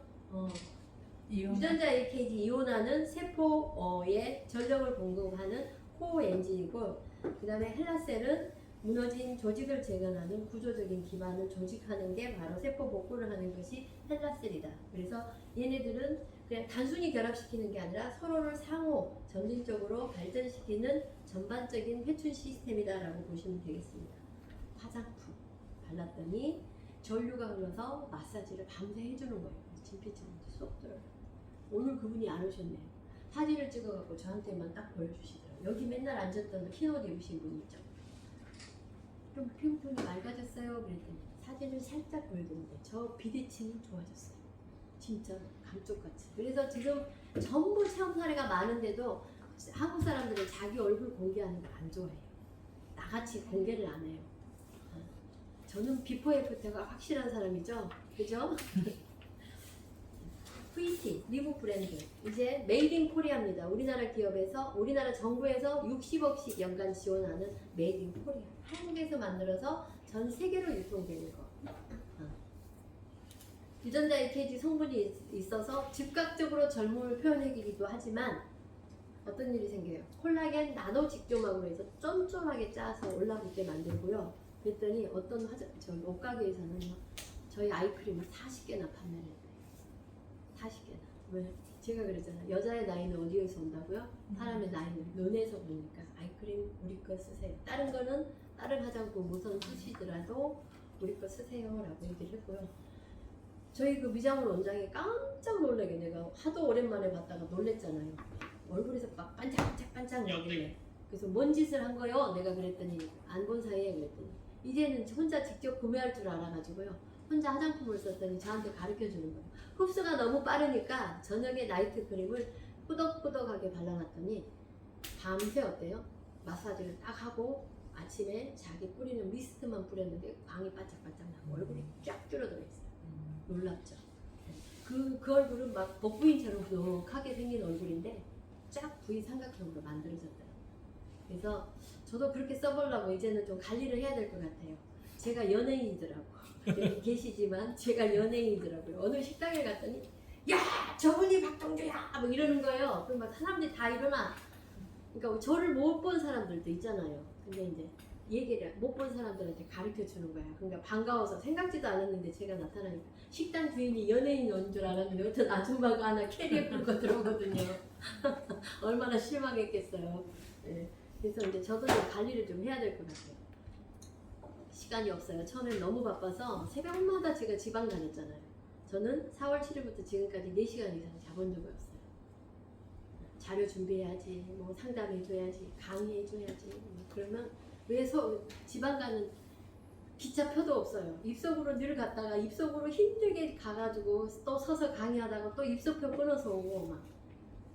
유전자 AKG 이온화는 세포에 전력을 공급하는 코엔진이고 그 다음에 헬라셀은 무너진 조직을 재건하는 구조적인 기반을 조직하는 게 바로 세포 복구를 하는 것이 헬라셀이다. 그래서 얘네들은 그냥 단순히 결합시키는 게 아니라 서로를 상호 점진적으로 발전시키는 전반적인 회춘 시스템이다라고 보시면 되겠습니다. 화장품 발랐더니 전류가 흘러서 마사지를 밤새 해주는 거예요. 진피처럼 쏙 들어요. 오늘 그분이 안 오셨네요. 사진을 찍어갖고 저한테만 딱 보여주시더라고요. 여기 맨날 앉았던 흰옷 입으신 분 있죠. 좀 피부톤이 맑아졌어요. 그랬더니 사진을 살짝 보여드렸는데 저 비대칭이 좋아졌어요. 진짜 감쪽같이. 그래서 지금 전부 체험 사례가 많은데도 한국 사람들은 자기 얼굴 공개하는 걸 안 좋아해요. 나같이 공개를 안 해요. 저는 비포 애프터가 확실한 사람이죠. 그죠? VT 미국 브랜드 이제 메이드 인 코리아입니다. 우리나라 기업에서 우리나라 정부에서 60억씩 연간 지원하는 메이드 인 코리아. 한국에서 만들어서 전 세계로 유통되는 거. 유전자 AKG 성분이 있어서 즉각적으로 젊음을 표현해주기도 하지만 어떤 일이 생겨요? 콜라겐 나노 직조막으로 해서 쫀쫀하게 짜서 올라붙게 만들고요. 그랬더니 어떤 저희 옷가게에서는 저희 아이크림을 40개나 판매를 했대요. 40개나. 왜? 제가 그랬잖아요. 여자의 나이는 어디에서 온다고요? 사람의 나이는 눈에서 보니까 아이크림 우리 거 쓰세요. 다른 거는 다른 화장품 우선 쓰시더라도 우리 거 쓰세요 라고 얘기를 했고요. 저희 그 미장원 원장이 깜짝 놀라게 내가 하도 오랜만에 봤다가 놀랬잖아요. 얼굴에서 막 반짝반짝 나길래 그래서 뭔 짓을 한 거요? 내가 그랬더니 안 본 사이에 그랬더니 이제는 혼자 직접 구매할 줄 알아가지고요. 혼자 화장품을 썼더니 저한테 가르쳐주는 거예요. 흡수가 너무 빠르니까 저녁에 나이트 크림을 꾸덕꾸덕하게 발라놨더니 밤새 어때요? 마사지를 딱 하고 아침에 자기 뿌리는 미스트만 뿌렸는데 광이 반짝반짝 나고 얼굴이 쫙 줄어들어 있어요. 놀랍죠? 그 얼굴은 막 복부인처럼 부룩하게 생긴 얼굴인데 쫙 V 삼각형으로 만들어졌더라고요. 그래서 저도 그렇게 써보려고 이제는 좀 관리를 해야 될 것 같아요. 제가 연예인이더라고. 여기 계시지만 제가 연예인이더라고요. 어느 식당에 갔더니 야 저분이 박동주야 뭐 이러는 거예요. 그럼 막 사람들이 다 일어나. 그러니까 저를 못 본 사람들도 있잖아요. 근데 이제 얘기를 못 본 사람들한테 가르쳐 주는 거야. 그러니까 반가워서 생각지도 않았는데 제가 나타나니까 식당 주인이 연예인 온 줄 알았는데 어떤 아줌마가 하나 캐리어 끌고 들어오거든요. 얼마나 실망했겠어요. 네. 그래서 이제 저도 좀 관리를 좀 해야 될 것 같아요. 시간이 없어요. 처음엔 너무 바빠서 새벽마다 제가 지방 다녔잖아요. 저는 4월 7일부터 지금까지 4시간 이상 자본 적이 없어요. 자료 준비해야지, 뭐 상담해줘야지, 강의해줘야지. 뭐 그러면 왜 지방 가는 기차표도 없어요. 입석으로 늘 갔다가 입석으로 힘들게 가가지고 또 서서 강의하다가 또 입석표 끊어서 오고 막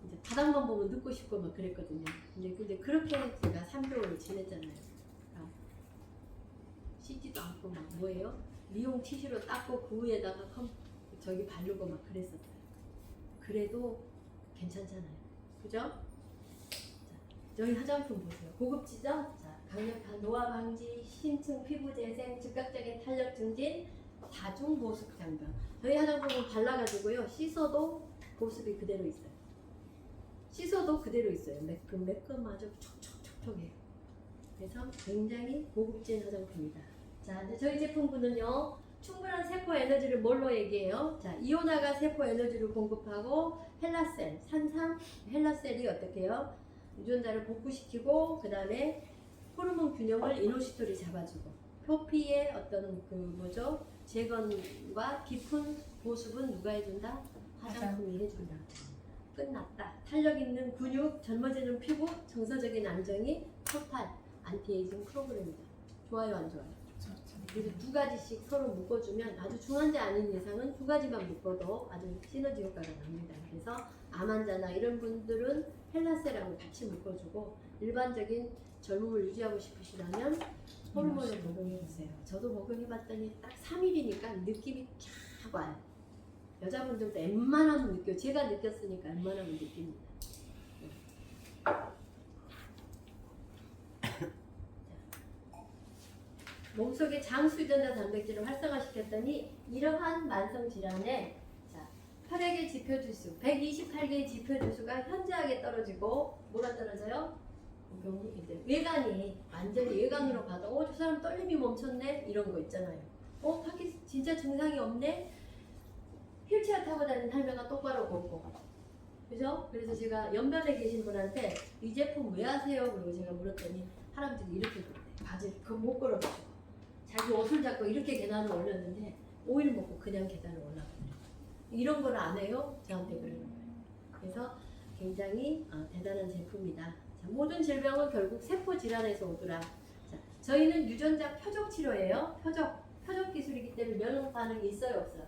이제 바닥만 보면 눕고 싶고 막 그랬거든요. 근데 그렇게 제가 3개월을 지냈잖아요. 씻지도 않고 막 뭐예요? 미용 티슈로 닦고 그 위에다가 저기 바르고 막 그랬었어요. 그래도 괜찮잖아요. 그죠? 자, 저희 화장품 보세요. 고급지죠? 자, 강력한 노화 방지, 심층 피부 재생, 즉각적인 탄력 증진, 다중 보습 장벽. 저희 화장품은 발라가지고요. 씻어도 보습이 그대로 있어요. 씻어도 그대로 있어요. 매끈매끈마저 촉촉촉촉해요. 그래서 굉장히 고급진 화장품이다. 자, 이제 저희 제품군은요. 충분한 세포 에너지를 뭘로 얘기해요? 자, 이오나가 세포 에너지를 공급하고 헬라셀, 산삼 헬라셀이 어떻게 해요? 유전자를 복구시키고 그 다음에 호르몬 균형을 이노시톨이 잡아주고 표피의 어떤 그 뭐죠? 재건과 깊은 보습은 누가 해준다? 화장품이 해준다. 끝났다. 탄력 있는 근육, 젊어지는 피부, 정서적인 안정이 토탈 안티에이징 프로그램이다. 좋아요, 안 좋아요? 그래서 2가지씩 서로 묶어주면 아주 중환자 아닌 이상은 2가지만 묶어도 아주 시너지 효과가 납니다. 그래서 암 환자나 이런 분들은 헬라셀하고 같이 묶어주고 일반적인 젊음을 유지하고 싶으시다면 호르몬을 복용해주세요. 저도 복용해봤더니 딱 3일이니까 느낌이 쫙 와요. 여자분들도 웬만하면 느껴요. 제가 느꼈으니까 웬만하면 느낍니다. 몸속에 장수 유전자 단백질을 활성화시켰더니 이러한 만성 질환에 자, 혈액의 지표지수 128개의 지표지수가 현저하게 떨어지고 뭐가 떨어져요? 이제 외관이 완전히 외관으로 봐도 저 사람 떨림이 멈췄네 이런 거 있잖아요. 밖에 진짜 증상이 없네. 휠체어 타고 다니는 할머니가 똑바로 걷고, 그죠? 그래서 제가 연변에 계신 분한테 이 제품 왜 하세요? 그리고 제가 물었더니 할아버지가 이렇게 바지 그거 못 걸어가지고 자기 옷을 잡고 이렇게 계단을 올렸는데 오일 먹고 그냥 계단을 올라가더래요. 이런 걸 안 해요? 저한테 그러는 거예요. 그래서 굉장히 대단한 제품이다. 자, 모든 질병은 결국 세포 질환에서 오더라. 자, 저희는 유전자 표적 치료예요. 표적 기술이기 때문에 면역 반응이 있어요, 없어요?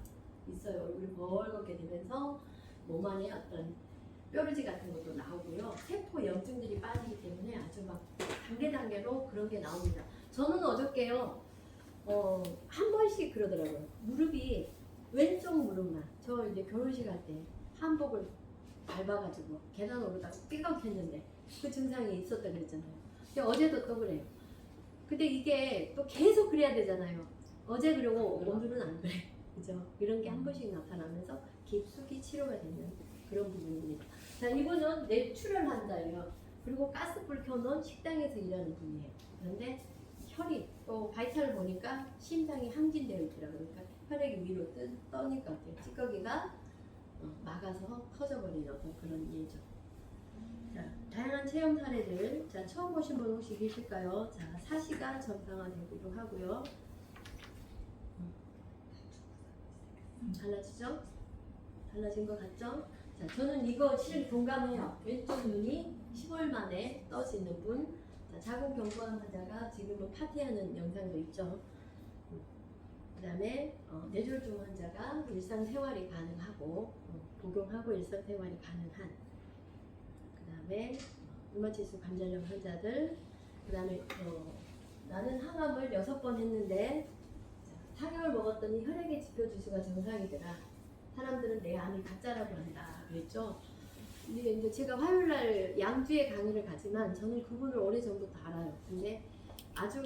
있어요. 얼굴이 벌겋게 되면서 몸 안에 어떤 뾰루지 같은 것도 나오고요. 세포 염증들이 빠지기 때문에 아주 막 단계로 그런 게 나옵니다. 저는 어저께요, 한 번씩 그러더라고요. 무릎이 왼쪽 무릎만. 저 이제 결혼식 할 때 한복을 밟아가지고 계단 오르다가 삐걱했는데 그 증상이 있었다 그랬잖아요. 근데 어제도 또 그래요. 근데 이게 또 계속 그래야 되잖아요. 어제 그러고 오늘은 안 그래. 그죠? 이런 게 한 번씩 나타나면서 깊숙이 치료가 되는 그런 부분입니다. 자, 이분은 뇌출혈 환자예요. 그리고 가스불 켜놓은 식당에서 일하는 분이에요. 그런데 혈이 또 바이탈을 보니까 심장이 항진되어 있더라고요. 그러니까 혈액이 위로 떠니까 찌꺼기가 막아서 터져버리는 어떤 그런 예죠. 자, 다양한 체험 사례들. 자, 처음 보신 분 혹시 계실까요? 자, 사시가 정상화되기도 하고요. 달라지죠? 달라진 것 같죠? 자, 저는 이거 실은 동감해요. 왼쪽 눈이 10월 만에 떠지는 분. 자, 자궁 경부암 환자가 지금은 파티하는 영상도 있죠. 그 다음에 뇌졸중 환자가 일상생활이 가능하고 복용하고 일상생활이 가능한. 그 다음에 류마티스 관절염 환자들. 그 다음에 나는 항암을 6번 했는데 상약을 먹었더니 혈액의 지표 지수가 정상이더라. 사람들은 내 암이 가짜라고 한다 그랬죠. 근데 이제 제가 화요일날 양주에 강의를 가지만 저는 그분을 오래전부터 알아요. 근데 아주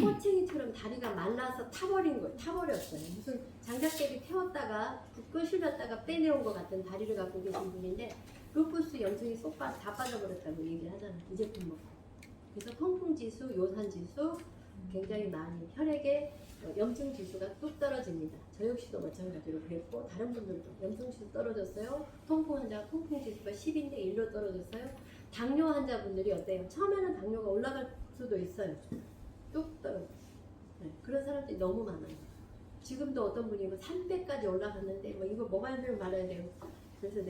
꼬챙이처럼 다리가 말라서 타버렸어요. 무슨 장작개비 태웠다가 붓고 실렸다가 빼내온 것 같은 다리를 갖고 계신 분인데 루푸스 염증이 다 빠져버렸다고 얘기를 하잖아요. 이 제품 먹고. 그래서 통풍지수, 요산지수 굉장히 많이 혈액의 염증 지수가 뚝 떨어집니다. 저 역시도 마찬가지로 그랬고 다른 분들도 염증 지수 떨어졌어요. 통풍 환자 통풍 지수가 10인데 1로 떨어졌어요. 당뇨 환자분들이 어때요? 처음에는 당뇨가 올라갈 수도 있어요. 뚝 떨어졌어요. 네, 그런 사람들이 너무 많아요. 지금도 어떤 분이 300까지 올라갔는데 이거 먹어야 돼요 말아야 돼요. 그래서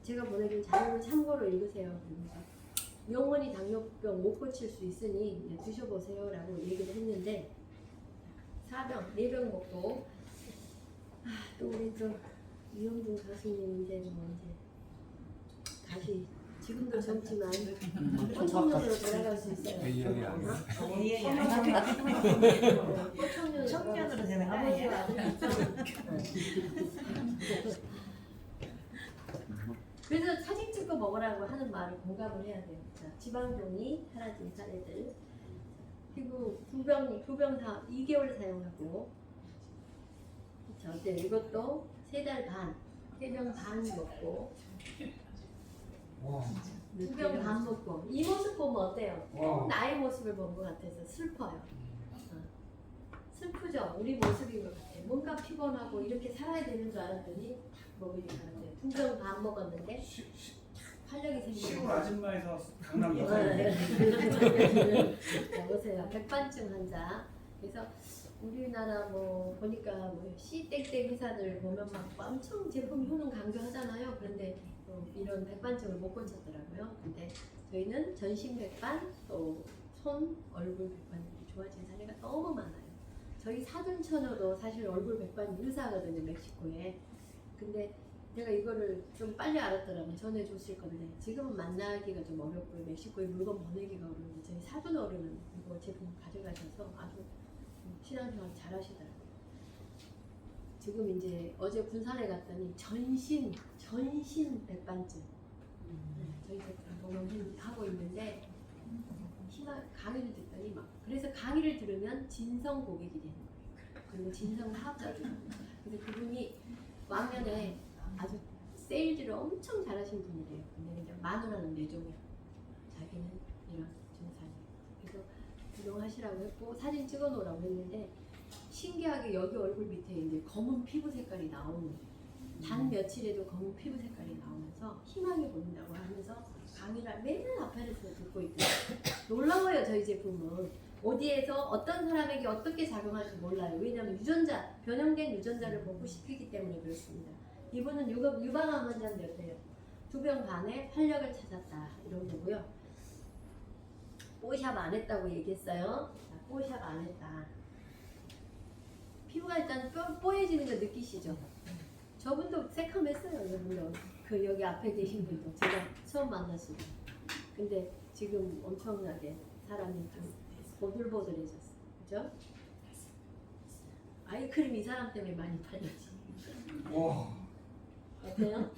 제가 보내준 자료를 참고로 읽으세요. 영원히 당뇨병 못 고칠 수 있으니 드셔보세요 라고 얘기를 했는데 4병, 4병 먹고 또 우리 또 이영준 가수님 이제 다시 지금도 젊지만 청년으로 돌아갈 수 있어요. 청년으로 되는 아버지와 아들 있죠. 그래서 사진 찍고 먹으라고 하는 말을 공감을 해야 돼요. 자, 지방종이 사라진 사례들. 그리고 부병 2개월 사용하고. 자, 어때요? 이것도 3달 반, 3병 반 먹고. 2병 반 먹고. 이 모습 보면 어때요? 나의 모습을 본 것 같아서 슬퍼요. 슬프죠? 우리 모습인 것 같아요. 뭔가 피곤하고 이렇게 살아야 되는 줄 알았더니 먹으니까 2병 반 먹었는데 활력이 생기는 시골 아줌마에서 강남 여자. 보세요. 백반증 환자. 그래서 우리나라 보니까 C 땡땡 회사들 보면 막 엄청 제품 효능 강조하잖아요. 그런데 이런 백반증을 못 고쳤더라고요. 근데 저희는 전신 백반, 또 손, 얼굴 백반들이 좋아진 사례가 너무 많아요. 저희 사돈처녀도 사실 얼굴 백반 의사거든요, 멕시코에. 근데 제가 이거를 좀 빨리 알았더라면 전해줬을 건데 지금은 만나기가 좀 어렵고요. 멕시코에 물건 보내기가 어려운데 저희 사돈 어른은 이거 제품 가져가셔서 아주 신앙생활 잘 하시더라고요. 지금 이제 어제 군산에 갔더니 전신 백반증 저희 제품 동원하고 있는데 강의를 듣더니 그래서 강의를 들으면 진성 고객이 되는 거예요. 그리고 진성 사업자도 그래서 그분이 왕년에 아주 세일즈를 엄청 잘하신 분이래요. 근데 그냥 마누라는 뇌종이야. 잡히는 이런 증상이에요. 그래서 구경하시라고 했고 사진 찍어 놓으라고 했는데 신기하게 여기 얼굴 밑에 이제 검은 피부 색깔이 나오는 단 며칠에도 검은 피부 색깔이 나오면서 희망이 보인다고 하면서 강의를 맨날 앞에서 듣고 있대요. 놀라워요. 저희 제품은 어디에서 어떤 사람에게 어떻게 작용할지 몰라요. 왜냐하면 유전자, 변형된 유전자를 복구시키기 때문에 그렇습니다. 이분은 유방암 환자인데요. 2병 반에 활력을 찾았다 이런 거고요. 뽀샵 안 했다고 얘기했어요. 자, 뽀샵 안 했다. 피부가 일단 뽀얘지는 거 느끼시죠? 저분도 새카맸어요. 여러분도 그 여기 앞에 계신 분도 제가 처음 만났을 때. 근데 지금 엄청나게 사람이 좀 보들보들해졌어요. 그죠? 아이크림 이 사람 때문에 많이 팔렸지. 와. 어때요?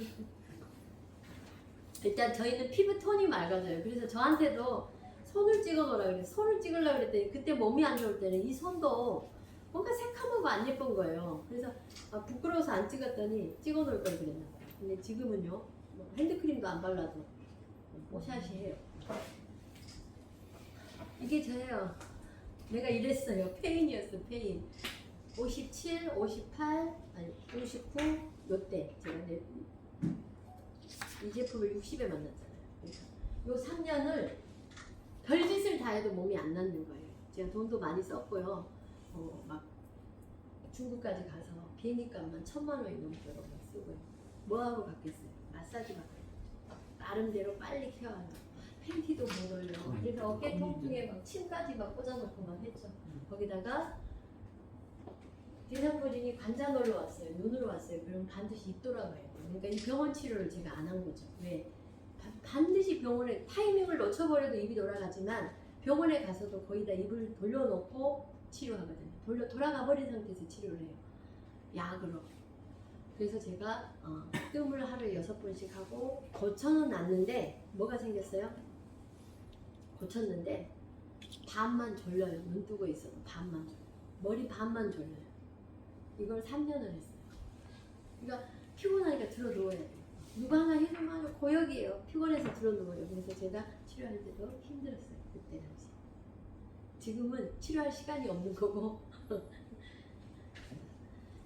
일단 저희는 피부 톤이 맑아져요. 그래서 저한테도 손을 찍어 놓으라 그래서 손을 찍으려고 그랬더니 그때 몸이 안 좋을 때는 이 손도 뭔가 새카맣고 안 예쁜 거예요. 그래서 부끄러워서 안 찍었더니 찍어 놓을 걸 그랬나 봐요. 근데 지금은요, 뭐 핸드크림도 안 발라도 뽀샤시해요. 이게 저예요. 내가 이랬어요. 페인이었어, 페인. 57, 58, 아니 59 요때 제가 이 제품을 60에 만났잖아요. 그러니까 요 3년을 별짓을 다 해도 몸이 안 낫는 거예요. 제가 돈도 많이 썼고요. 막 중국까지 가서 비행기값만 1,000만 원이 넘도록 막 쓰고요. 뭐하고 갔겠어요? 마사지 받고 나름대로 빨리 케어하고 팬티도 못 올려. 그래서 어깨 통풍에 막 침까지 막 꽂아놓고 막 했죠. 거기다가 대상포진이 관자 놀러 왔어요. 눈으로 왔어요. 그럼 반드시 입 돌아가야 돼요. 그러니까 이 병원 치료를 제가 안 한 거죠. 왜? 반드시 병원에 타이밍을 놓쳐버려도 입이 돌아가지만 병원에 가서도 거의 다 입을 돌려놓고 치료하거든요. 돌아가 버린 상태에서 치료를 해요. 약으로. 그래서 제가 뜸을 하루에 6번씩 하고 고쳐는 놨는데 뭐가 생겼어요? 고쳤는데 반만 졸려요. 눈 뜨고 있어도 반만 졸려요. 머리 반만 졸려요. 이걸 3년을 했어요. 그러니까 피곤하니까 들어 누워야 돼요. 누가 하나 해주면 아주 고역이에요. 피곤해서 들어 누워요. 그래서 제가 치료할 때도 힘들었어요. 그때 당시. 지금은 치료할 시간이 없는 거고.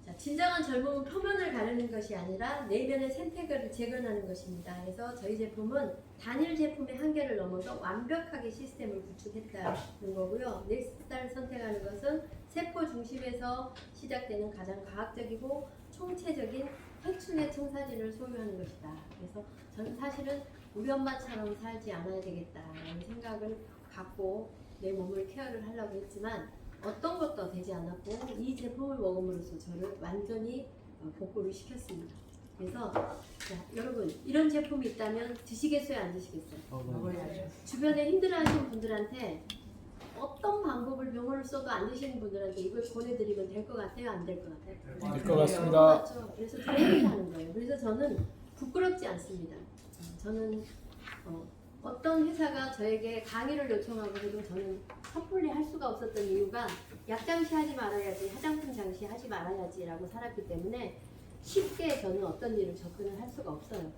자, 진정한 젊음은 표면을 가르는 것이 아니라 내면의 생태계를 재건하는 것입니다. 그래서 저희 제품은 단일 제품의 한계를 넘어서 완벽하게 시스템을 구축했다는 거고요. 넥스트를 선택하는 것은 세포 중심에서 시작되는 가장 과학적이고 총체적인 해충의 청사진을 소유하는 것이다. 그래서 저는 사실은 우리 엄마처럼 살지 않아야 되겠다라는 생각을 갖고 내 몸을 케어를 하려고 했지만 어떤 것도 되지 않았고 이 제품을 먹음으로써 저를 완전히 복구를 시켰습니다. 그래서 자, 여러분 이런 제품이 있다면 드시겠어요? 안 드시겠어요? 먹어야죠. 주변에 힘들어하시는 분들한테 어떤 방법을 병원을 써도 안 되시는 분들한테 이걸 보내드리면 될 것 같아요? 안 될 것 같아요? 될 것 같습니다. 맞죠? 그래서 저 얘기를 하는 거예요. 그래서 저는 부끄럽지 않습니다. 저는 어떤 회사가 저에게 강의를 요청하고 해도 저는 섣불리 할 수가 없었던 이유가 약 장시하지 말아야지, 화장품 장시하지 말아야지라고 살았기 때문에 쉽게 저는 어떤 일을 접근을 할 수가 없어요.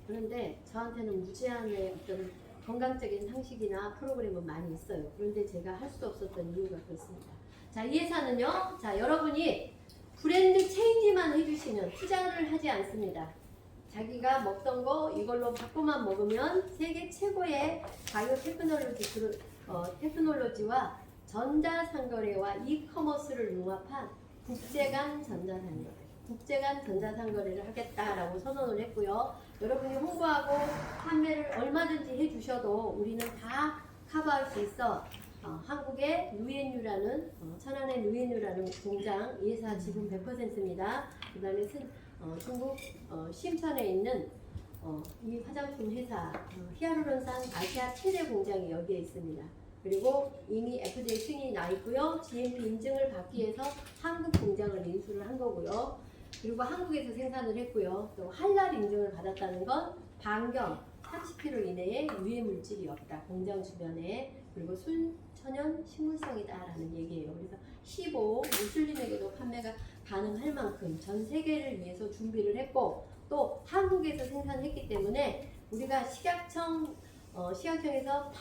그런데 저한테는 무제한의 어떤 건강적인 상식이나 프로그램은 많이 있어요. 그런데 제가 할 수 없었던 이유가 그렇습니다. 자, 이 회사는요, 자, 여러분이 브랜드 체인지만 해주시면 투자를 하지 않습니다. 자기가 먹던 거 이걸로 바꾸만 먹으면 세계 최고의 바이오 테크놀로지와 전자상거래와 이커머스를 융합한 국제간 전자상거래를 하겠다라고 선언을 했고요. 여러분이 홍보하고 판매를 얼마든지 해주셔도 우리는 다 커버할 수 있어. 한국의 누엔유라는 천안의 누엔유라는 공장 이 회사 지분 100%입니다. 그 다음에 중국 심천에 있는 이 화장품 회사 히아루론산 아시아 최대 공장이 여기에 있습니다. 그리고 이미 FDA 승인이 나 있고요. GMP 인증을 받기 위해서 한국 공장을 인수를 한 거고요. 그리고 한국에서 생산을 했고요. 또 할랄 인증을 받았다는 건 반경 30km 이내에 유해 물질이 없다. 공장 주변에. 그리고 순천연 식물성이다라는 얘기예요. 그래서 15 무슬림에게도 판매가 가능할 만큼 전 세계를 위해서 준비를 했고 또 한국에서 생산했기 때문에 우리가 식약청 식약청에서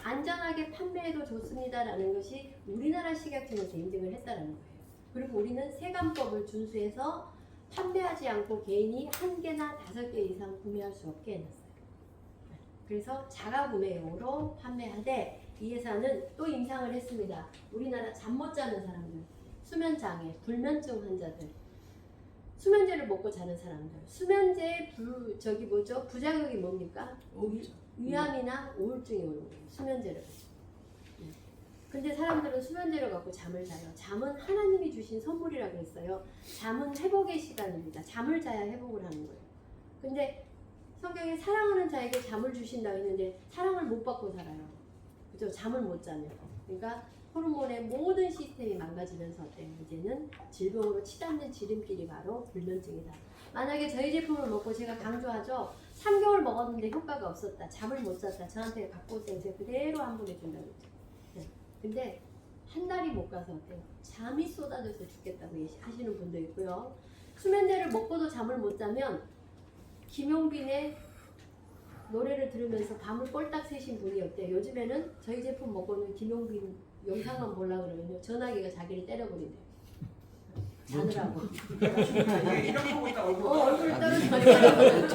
안전하게 판매해도 좋습니다라는 것이 우리나라 식약청에서 인증을 했다는 거예요. 그리고 우리는 세관법을 준수해서 판매하지 않고 개인이 1개나 5개 이상 구매할 수 없게 해놨어요. 그래서 자가 구매용으로 판매하되 이 회사는 또 임상을 했습니다. 우리나라 잠 못 자는 사람들, 수면장애, 불면증 환자들, 수면제를 먹고 자는 사람들, 수면제의 부작용이 뭡니까? 위암이나 우울증이 오는 거예요. 수면제를 가지고. 근데 사람들은 수면제를 갖고 잠을 자요. 잠은 하나님이 주신 선물이라고 했어요. 잠은 회복의 시간입니다. 잠을 자야 회복을 하는 거예요. 근데 성경에 사랑하는 자에게 잠을 주신다고 했는데 사랑을 못 받고 살아요. 그죠? 잠을 못 자면. 그러니까 호르몬의 모든 시스템이 망가지면서 어때요? 이제는 질병으로 치닫는 지름길이 바로 불면증이다. 만약에 저희 제품을 먹고 제가 강조하죠. 3개월 먹었는데 효과가 없었다. 잠을 못 잤다. 저한테 갖고 오세요. 제가 그대로 환불해준다고 했죠. 네. 근데 한 달이 못 가서 어때요? 잠이 쏟아져서 죽겠다고 하시는 분도 있고요. 수면제를 먹고도 잠을 못 자면 김용빈의 노래를 들으면서 밤을 꼴딱 새신 분이 어때요? 요즘에는 저희 제품 먹고는 김용빈 영상만 보려고 그러면요. 전화기가 자기를 때려버린대요. 자느라고. 이런 거 보니까 얼굴 얼굴을 떨어져요.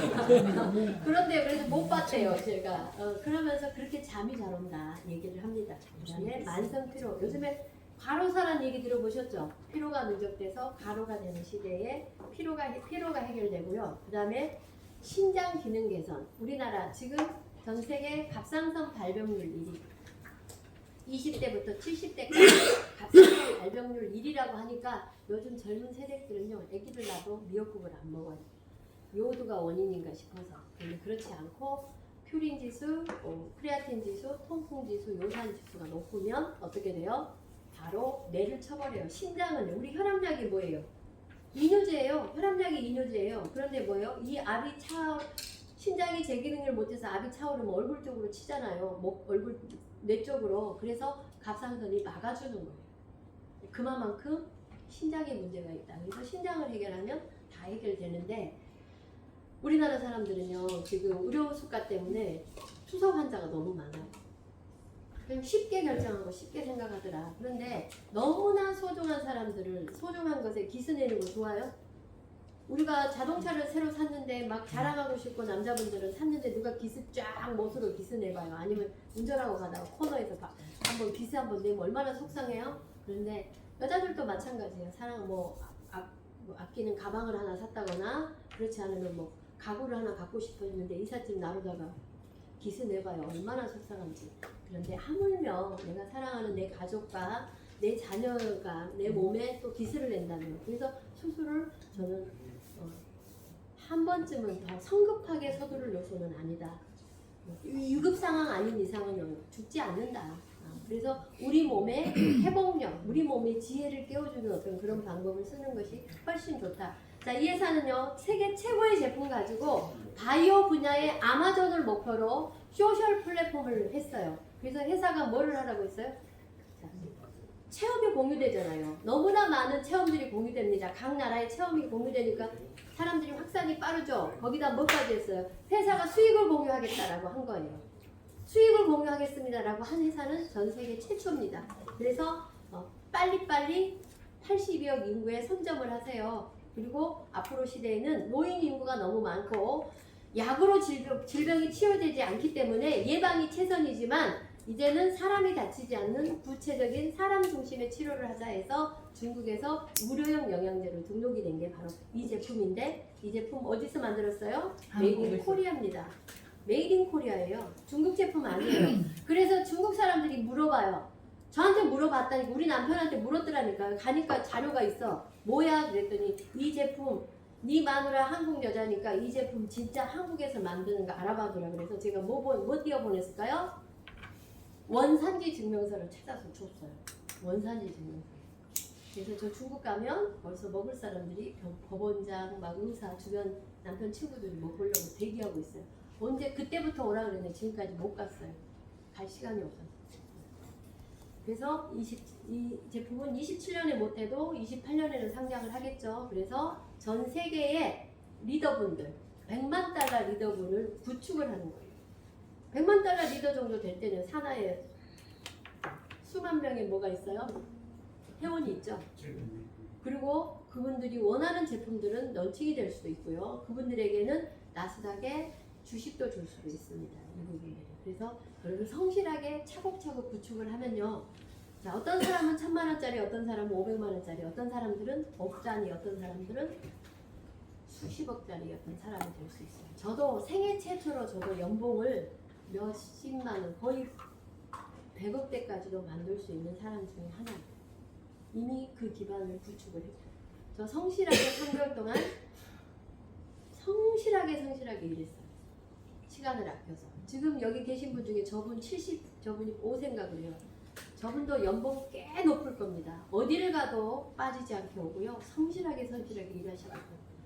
그런데 그래서 못 봤대요, 제가. 그러면서 그렇게 잠이 잘 온다 얘기를 합니다. 그다음에 만성 피로. 요즘에 과로사란 얘기 들어보셨죠? 피로가 누적돼서 과로가 되는 시대에 피로가 해결되고요. 그다음에 신장 기능 개선. 우리나라 지금 전 세계 갑상선 발병률 1위. 20대부터 70대까지 갑상선 발병률 1위라고 하니까 요즘 젊은 세대들은요, 애기들 낳아도 미역국을 안 먹어요. 요오드가 원인인가 싶어서. 근데 그렇지 않고 퓨린 지수, 크레아틴 지수, 통풍 지수, 요산 지수가 높으면 어떻게 돼요? 바로 뇌를 쳐버려요. 신장은 우리 혈압약이 뭐예요? 이뇨제예요. 혈압약이 이뇨제예요. 그런데 뭐예요? 이 압이 신장이 제 기능을 못해서 압이 차오르면 얼굴 쪽으로 치잖아요. 얼굴 뇌 쪽으로. 그래서 갑상선이 막아주는 거예요. 그만큼 신장에 문제가 있다. 그래서 신장을 해결하면 다 해결되는데 우리나라 사람들은요 지금 의료 수가 때문에 투석 환자가 너무 많아요. 그냥 쉽게 결정하고 쉽게 생각하더라. 그런데 너무나 소중한 사람들을 소중한 것에 기스내는 거 좋아요? 우리가 자동차를 새로 샀는데 막 자랑하고 싶고 남자분들은 샀는데 누가 기스 쫙 못으로 기스 내봐요. 아니면 운전하고 가다가 코너에서 한번 기스 한번 내면 얼마나 속상해요? 그런데 여자들도 마찬가지예요. 사랑 아끼는 가방을 하나 샀다거나 그렇지 않으면 뭐 가구를 하나 갖고 싶었는데 이삿짐 나르다가 기스 내봐요. 얼마나 속상한지. 그런데 하물며 내가 사랑하는 내 가족과 내 자녀가 내 몸에 또 기스를 낸다면 그래서 수술을 저는 한 번쯤은 더 성급하게 서두를 요소는 아니다. 유급 상황 아닌 이상은 죽지 않는다. 그래서 우리 몸의 회복력, 우리 몸의 지혜를 깨워주는 어떤 그런 방법을 쓰는 것이 훨씬 좋다. 자, 이 회사는요, 세계 최고의 제품 가지고 바이오 분야의 아마존을 목표로 소셜 플랫폼을 했어요. 그래서 회사가 뭐를 하라고 했어요? 자, 체험이 공유되잖아요. 너무나 많은 체험들이 공유됩니다. 각 나라의 체험이 공유되니까 사람들이 확산이 빠르죠. 거기다 뭐까지 했어요? 회사가 수익을 공유하겠다라고 한 거예요. 수익을 공유하겠습니다라고 한 회사는 전 세계 최초입니다. 그래서 빨리빨리 82억 인구에 선점을 하세요. 그리고 앞으로 시대에는 노인 인구가 너무 많고 약으로 질병이 치료되지 않기 때문에 예방이 최선이지만 이제는 사람이 다치지 않는 구체적인 사람 중심의 치료를 하자 해서 중국에서 무료용 영양제로 등록이 된 게 바로 이 제품인데 이 제품 어디서 만들었어요? 메이드 인 코리아입니다. 메이드 인 코리아예요. 중국 제품 아니에요. 그래서 중국 사람들이 물어봐요. 저한테 물어봤다니까 우리 남편한테 물었더라니까. 가니까 자료가 있어. 뭐야? 그랬더니 이 제품 네 마누라 한국 여자니까 이 제품 진짜 한국에서 만드는 거 알아봐주라. 그래서 제가 뭐 띄워보냈을까요? 원산지 증명서를 찾아서 줬어요. 원산지 증명서. 그래서 저 중국 가면 벌써 먹을 사람들이 법원장, 막 의사, 주변 남편 친구들이 먹으려고 대기하고 있어요. 언제 그때부터 오라 그랬는데 지금까지 못 갔어요. 갈 시간이 없어서. 그래서 이 제품은 27년에 못해도 28년에는 상장을 하겠죠. 그래서 전 세계의 리더분들, 100만 달러 리더분을 구축을 하는 거예요. 100만 달러 리더 정도 될 때는 산하에 수만 명의 뭐가 있어요? 회원이 있죠. 그리고 그분들이 원하는 제품들은 런칭이 될 수도 있고요. 그분들에게는 나스닥에 주식도 줄 수도 있습니다. 이 부분들이. 그래서 여러분 성실하게 차곡차곡 구축을 하면요. 자, 어떤 사람은 1000만 원짜리, 어떤 사람은 500만 원짜리, 어떤 사람들은 억 단위, 어떤 사람들은 수십억짜리 어떤 사람이 될 수 있어요. 저도 생애 최초로 저도 연봉을 몇십만 원, 거의 100억대까지도 만들 수 있는 사람 중에 하나예요. 이미 그 기반을 구축을 했고, 저 성실하게 3개월 동안 성실하게 일했어요. 시간을 아껴서. 지금 여기 계신 분 중에 저분이 5 생각을 해요. 저분도 연봉 꽤 높을 겁니다. 어디를 가도 빠지지 않게 오고요. 성실하게 일하시고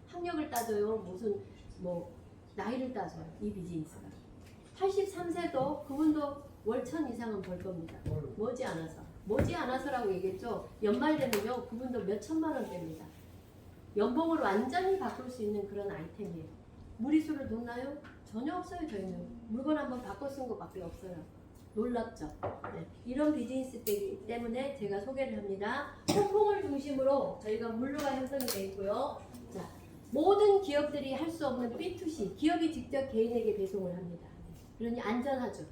학력을 따져요. 무슨 뭐 나이를 따져요. 이 비즈니스가. 83세도 그분도 월 1000 이상은 벌 겁니다. 머지않아서라고 얘기했죠. 연말 되면요. 그분도 몇 천만 원 뗍니다. 연봉을 완전히 바꿀 수 있는 그런 아이템이에요. 무리수를 뒀나요? 전혀 없어요. 저희는 물건 한번 바꿔 쓴 것밖에 없어요. 놀랍죠? 네. 이런 비즈니스이기 때문에 제가 소개를 합니다. 홍콩을 중심으로 저희가 물류가 형성이 되어 있고요. 자, 모든 기업들이 할 수 없는 B2C, 기업이 직접 개인에게 배송을 합니다. 그러니 안전하죠.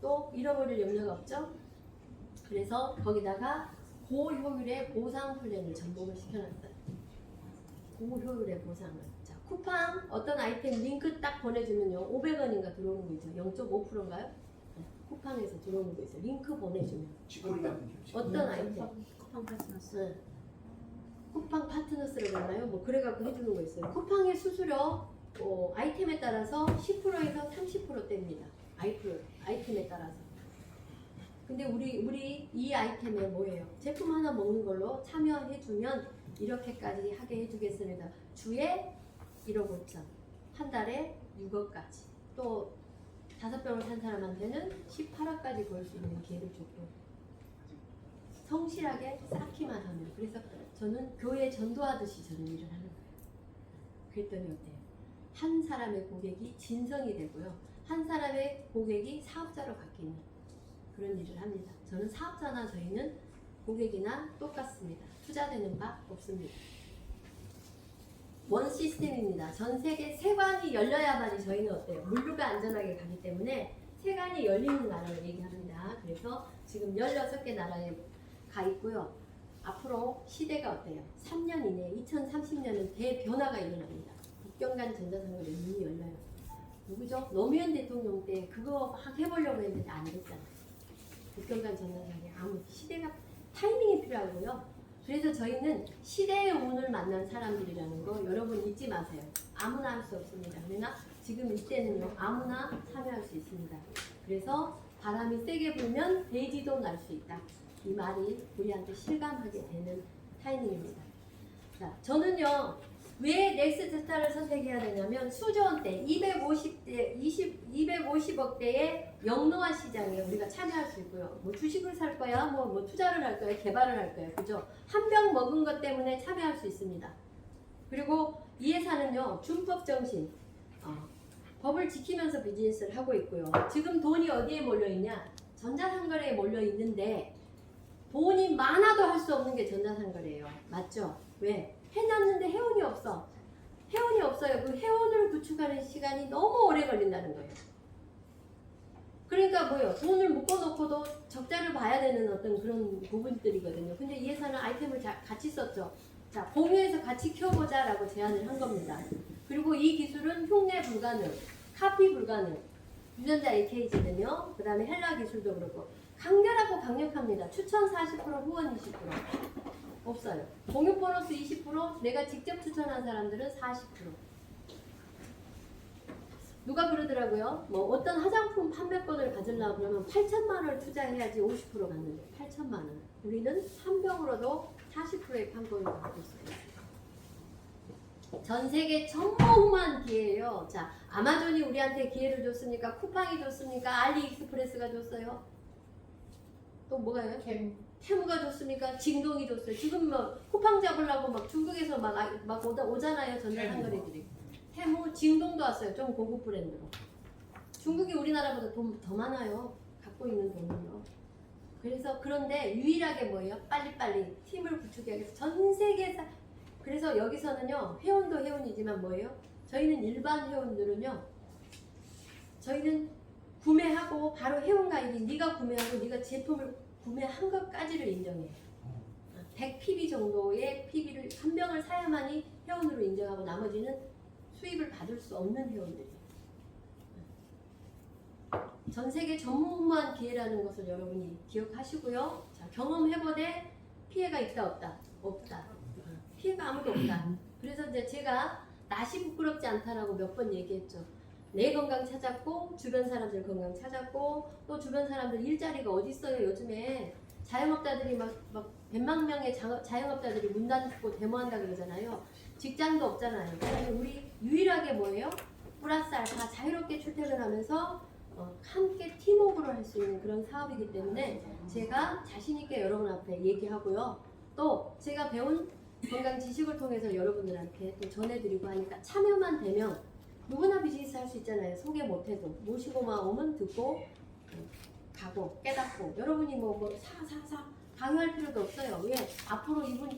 또 잃어버릴 염려가 없죠. 그래서 거기다가 고효율의 보상 플랜을 접목을 시켜놨어요. 고효율의 보상을. 자, 쿠팡 어떤 아이템 링크 딱 보내주면요 500원인가 들어오는 거 있죠. 0.5%인가요? 쿠팡에서 들어오는 거 있어요. 링크 보내주면 어떤 아이템 쿠팡 파트너스. 쿠팡 파트너스를 했나요? 뭐 그래갖고 해주는 거 있어요. 쿠팡의 수수료 아이템에 따라서 10%에서 30%대입니다. 아이템에 따라서. 근데 우리 이 아이템에 뭐예요? 제품 하나 먹는 걸로 참여해주면 이렇게까지 하게 해주겠습니다. 주에 1억 5천, 한 달에 6억까지, 또 5병을 산 사람한테는 18억까지 벌 수 있는 기회를 줬고, 성실하게 쌓기만 하면. 그래서 저는 교회 전도하듯이 저는 일을 하는 거예요. 그랬더니 어때요? 한 사람의 고객이 진성이 되고요. 한 사람의 고객이 사업자로 바뀌는 그런 일을 합니다. 저는 사업자나 저희는 고객이나 똑같습니다. 투자되는 바 없습니다. 원 시스템입니다. 전 세계 세관이 열려야만이 저희는 어때요? 물류가 안전하게 가기 때문에 세관이 열리는 나라를 얘기합니다. 그래서 지금 16개 나라에 가 있고요. 앞으로 시대가 어때요? 3년 이내에 2030년은 대변화가 일어납니다. 국경 간 전자상거래 이미 열려요. 누구죠? 노무현 대통령 때 그거 막 해보려고 했는데 안 됐잖아요. 국경 간 전자상거래 아무 시대가 타이밍이 필요하고요. 그래서 저희는 시대의 운을 만난 사람들이라는 거 여러분 잊지 마세요. 아무나 할 수 없습니다. 그러나 지금 이때는요 아무나 참여할 수 있습니다. 그래서 바람이 세게 불면 대지도 날 수 있다. 이 말이 우리한테 실감하게 되는 타이밍입니다. 자, 저는요 왜 넥스트스타를 선택해야 되냐면 수조원대 250억대의 영롱한 시장에 우리가 참여할 수 있고요. 뭐 주식을 살 거야, 뭐 투자를 할 거야, 개발을 할 거야, 그죠? 한 병 먹은 것 때문에 참여할 수 있습니다. 그리고 이 회사는요 준법 정신, 법을 지키면서 비즈니스를 하고 있고요. 지금 돈이 어디에 몰려 있냐? 전자상거래에 몰려 있는데 돈이 많아도 할 수 없는 게 전자상거래예요. 맞죠? 왜? 해놨는데 회원이 없어. 회원이 없어요. 그 회원을 구축하는 시간이 너무 오래 걸린다는 거예요. 그러니까 뭐예요? 돈을 묶어놓고도 적자를 봐야 되는 어떤 그런 부분들이거든요. 근데 이 회사는 아이템을 같이 썼죠. 자, 공유해서 같이 키워보자 라고 제안을 한 겁니다. 그리고 이 기술은 흉내 불가능, 카피 불가능. 유전자 AKG는요. 그 다음에 헬라 기술도 그렇고 간결하고 강력합니다. 추천 40%, 후원 20%. 없어요. 공유 보너스 20%, 내가 직접 추천한 사람들은 40%. 누가 그러더라고요. 뭐 어떤 화장품 판매권을 가지려고 그러면 8천만 원을 투자해야지 50% 받는데 8천만 원. 우리는 한 병으로도 40%의 판권을 갖고 있어요. 전 세계 전무후무한 기회예요. 자, 아마존이 우리한테 기회를 줬습니까? 쿠팡이 줬습니까? 알리익스프레스가 줬어요. 또 뭐가요? 테무가 줬습니까? 징동이 줬어요. 지금 뭐 쿠팡 잡으려고 막 중국에서 막 오잖아요. 전자상거래들이. 테무, 징동도 왔어요. 좀 고급 브랜드로. 중국이 우리나라보다 돈 더 많아요. 갖고 있는 돈은요. 그래서 그런데 유일하게 뭐예요? 빨리빨리 팀을 구축해야 해서 전 세계에서 그래서 여기서는요 회원도 회원이지만 뭐예요? 저희는 일반 회원들은요 저희는 구매하고 바로 회원가입이 네가 구매하고 네가 제품을 구매한 것까지를 인정해요. 100PB 정도의 PB를 한 병을 사야만이 회원으로 인정하고 나머지는 수입을 받을 수 없는 회원들이에요. 전 세계 전무후무한 기회라는 것을 여러분이 기억하시고요. 자, 경험해보되 피해가 있다 없다? 없다. 피해가 아무도 없다. 그래서 이제 제가 낯이 부끄럽지 않다라고 몇 번 얘기했죠. 내 건강 찾았고 주변 사람들 건강 찾았고 또 주변 사람들 일자리가 어디 있어요. 요즘에 자영업자들이 막 100만 명의 자영업자들이 문 닫고 데모한다 그러잖아요. 직장도 없잖아요. 그래서 우리 유일하게 뭐예요? 플러스 알파 자유롭게 출퇴근하면서 함께 팀워크로 할 수 있는 그런 사업이기 때문에 제가 자신 있게 여러분 앞에 얘기하고요. 또 제가 배운 건강 지식을 통해서 여러분들한테 또 전해드리고 하니까 참여만 되면 누구나 비즈니스 할 수 있잖아요. 소개 못해도 모시고만 오면 듣고 가고 깨닫고 여러분이 뭐 사 강요할 필요도 없어요. 왜? 앞으로 이분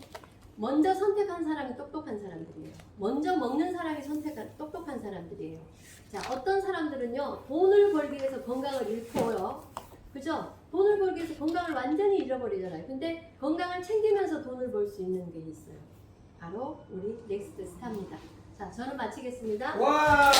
먼저 선택한 사람이 똑똑한 사람들이에요. 먼저 먹는 사람이 선택한 똑똑한 사람들이에요. 자, 어떤 사람들은요 돈을 벌기 위해서 건강을 잃고요. 그죠? 돈을 벌기 위해서 건강을 완전히 잃어버리잖아요. 근데 건강을 챙기면서 돈을 벌 수 있는 게 있어요. 바로 우리 넥스트 스타입니다. 자, 저는 마치겠습니다. 와.